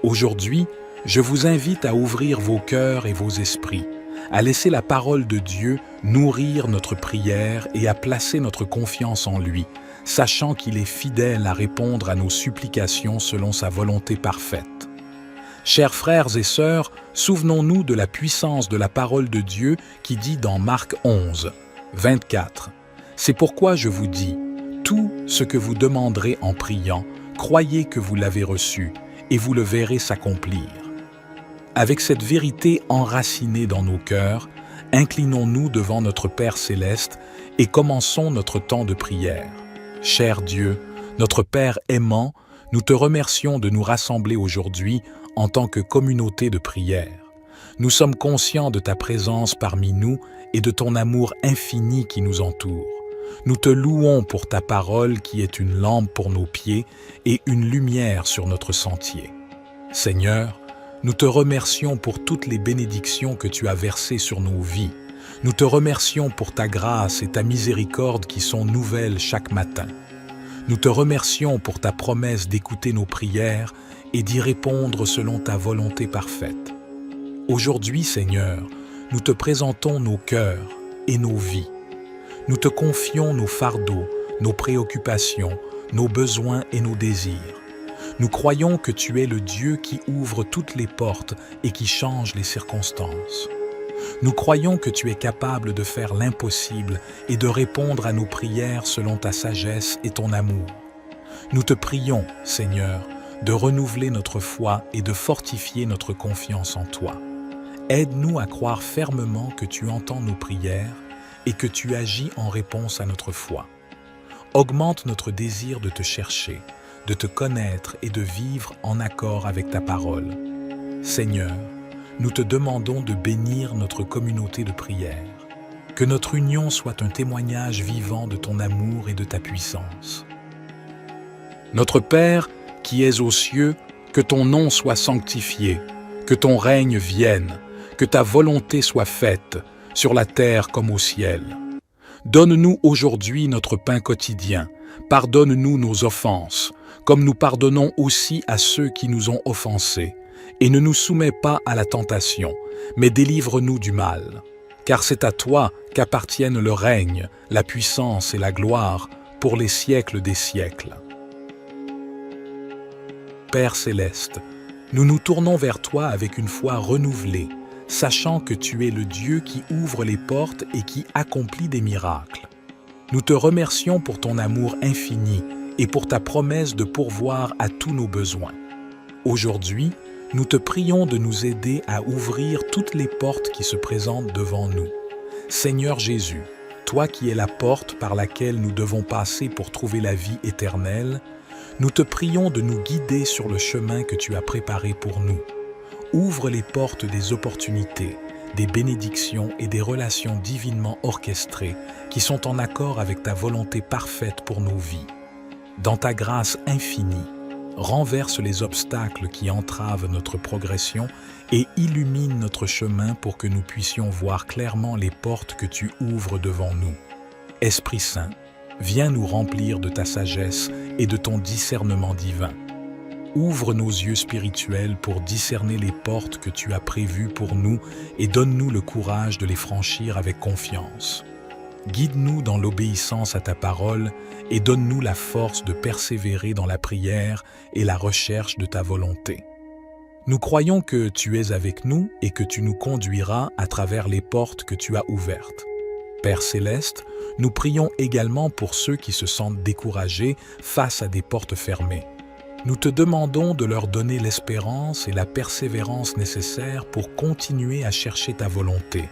[SPEAKER 1] Aujourd'hui, je vous invite à ouvrir vos cœurs et vos esprits, à laisser la parole de Dieu nourrir notre prière et à placer notre confiance en lui, sachant qu'il est fidèle à répondre à nos supplications selon sa volonté parfaite. Chers frères et sœurs, souvenons-nous de la puissance de la parole de Dieu qui dit dans Marc 11, 24 « C'est pourquoi je vous dis, tout ce que vous demanderez en priant, croyez que vous l'avez reçu, et vous le verrez s'accomplir. » Avec cette vérité enracinée dans nos cœurs, inclinons-nous devant notre Père céleste et commençons notre temps de prière. Cher Dieu, notre Père aimant, nous te remercions de nous rassembler aujourd'hui en tant que communauté de prière. Nous sommes conscients de ta présence parmi nous et de ton amour infini qui nous entoure. Nous te louons pour ta parole qui est une lampe pour nos pieds et une lumière sur notre sentier. Seigneur, nous te remercions pour toutes les bénédictions que tu as versées sur nos vies. Nous te remercions pour ta grâce et ta miséricorde qui sont nouvelles chaque matin. Nous te remercions pour ta promesse d'écouter nos prières et d'y répondre selon ta volonté parfaite. Aujourd'hui, Seigneur, nous te présentons nos cœurs et nos vies. Nous te confions nos fardeaux, nos préoccupations, nos besoins et nos désirs. Nous croyons que tu es le Dieu qui ouvre toutes les portes et qui change les circonstances. Nous croyons que tu es capable de faire l'impossible et de répondre à nos prières selon ta sagesse et ton amour. Nous te prions, Seigneur, de renouveler notre foi et de fortifier notre confiance en toi. Aide-nous à croire fermement que tu entends nos prières et que tu agis en réponse à notre foi. Augmente notre désir de te chercher, de te connaître et de vivre en accord avec ta parole. Seigneur, nous te demandons de bénir notre communauté de prière. Que notre union soit un témoignage vivant de ton amour et de ta puissance. Notre Père, qui es aux cieux, que ton nom soit sanctifié, que ton règne vienne, que ta volonté soit faite, sur la terre comme au ciel. Donne-nous aujourd'hui notre pain quotidien. Pardonne-nous nos offenses, comme nous pardonnons aussi à ceux qui nous ont offensés. Et ne nous soumets pas à la tentation, mais délivre-nous du mal. Car c'est à toi qu'appartiennent le règne, la puissance et la gloire pour les siècles des siècles. Père céleste, nous nous tournons vers toi avec une foi renouvelée, sachant que tu es le Dieu qui ouvre les portes et qui accomplit des miracles. Nous te remercions pour ton amour infini et pour ta promesse de pourvoir à tous nos besoins. Aujourd'hui, nous te prions de nous aider à ouvrir toutes les portes qui se présentent devant nous. Seigneur Jésus, toi qui es la porte par laquelle nous devons passer pour trouver la vie éternelle, nous te prions de nous guider sur le chemin que tu as préparé pour nous. Ouvre les portes des opportunités, des bénédictions et des relations divinement orchestrées qui sont en accord avec ta volonté parfaite pour nos vies. Dans ta grâce infinie, renverse les obstacles qui entravent notre progression et illumine notre chemin pour que nous puissions voir clairement les portes que tu ouvres devant nous. Esprit Saint, viens nous remplir de ta sagesse et de ton discernement divin. Ouvre nos yeux spirituels pour discerner les portes que tu as prévues pour nous et donne-nous le courage de les franchir avec confiance. Guide-nous dans l'obéissance à ta parole et donne-nous la force de persévérer dans la prière et la recherche de ta volonté. Nous croyons que tu es avec nous et que tu nous conduiras à travers les portes que tu as ouvertes. Père céleste, nous prions également pour ceux qui se sentent découragés face à des portes fermées. Nous te demandons de leur donner l'espérance et la persévérance nécessaires pour continuer à chercher ta volonté.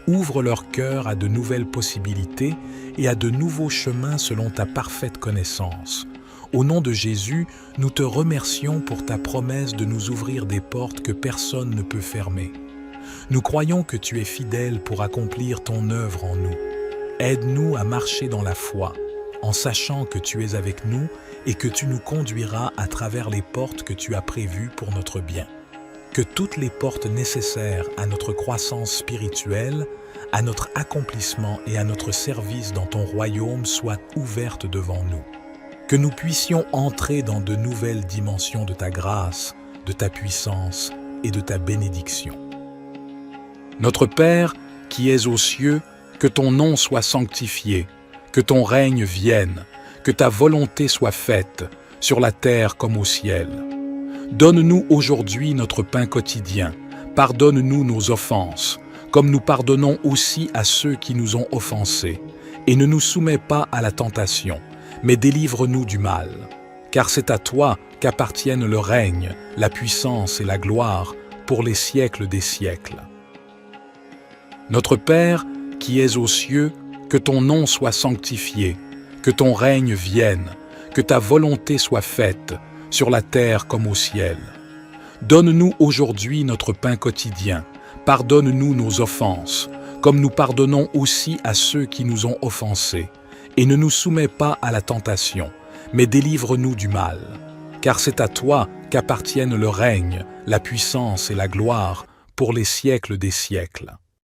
[SPEAKER 1] Ouvre leur cœur à de nouvelles possibilités et à de nouveaux chemins selon ta parfaite connaissance. Au nom de Jésus, nous te remercions pour ta promesse de nous ouvrir des portes que personne ne peut fermer. Nous croyons que tu es fidèle pour accomplir ton œuvre en nous. Aide-nous à marcher dans la foi, en sachant que tu es avec nous et que tu nous conduiras à travers les portes que tu as prévues pour notre bien. Que toutes les portes nécessaires à notre croissance spirituelle, à notre accomplissement et à notre service dans ton royaume soient ouvertes devant nous. Que nous puissions entrer dans de nouvelles dimensions de ta grâce, de ta puissance et de ta bénédiction. Notre Père, qui es aux cieux, que ton nom soit sanctifié, que ton règne vienne, que ta volonté soit faite, sur la terre comme au ciel. Donne-nous aujourd'hui notre pain quotidien. Pardonne-nous nos offenses, comme nous pardonnons aussi à ceux qui nous ont offensés. Et ne nous soumets pas à la tentation, mais délivre-nous du mal. Car c'est à toi qu'appartiennent le règne, la puissance et la gloire pour les siècles des siècles. Notre Père, qui es aux cieux, que ton nom soit sanctifié, que ton règne vienne, que ta volonté soit faite, sur la terre comme au ciel. Donne-nous aujourd'hui notre pain quotidien. Pardonne-nous nos offenses, comme nous pardonnons aussi à ceux qui nous ont offensés. Et ne nous soumets pas à la tentation, mais délivre-nous du mal. Car c'est à toi qu'appartiennent le règne, la puissance et la gloire pour les siècles des siècles.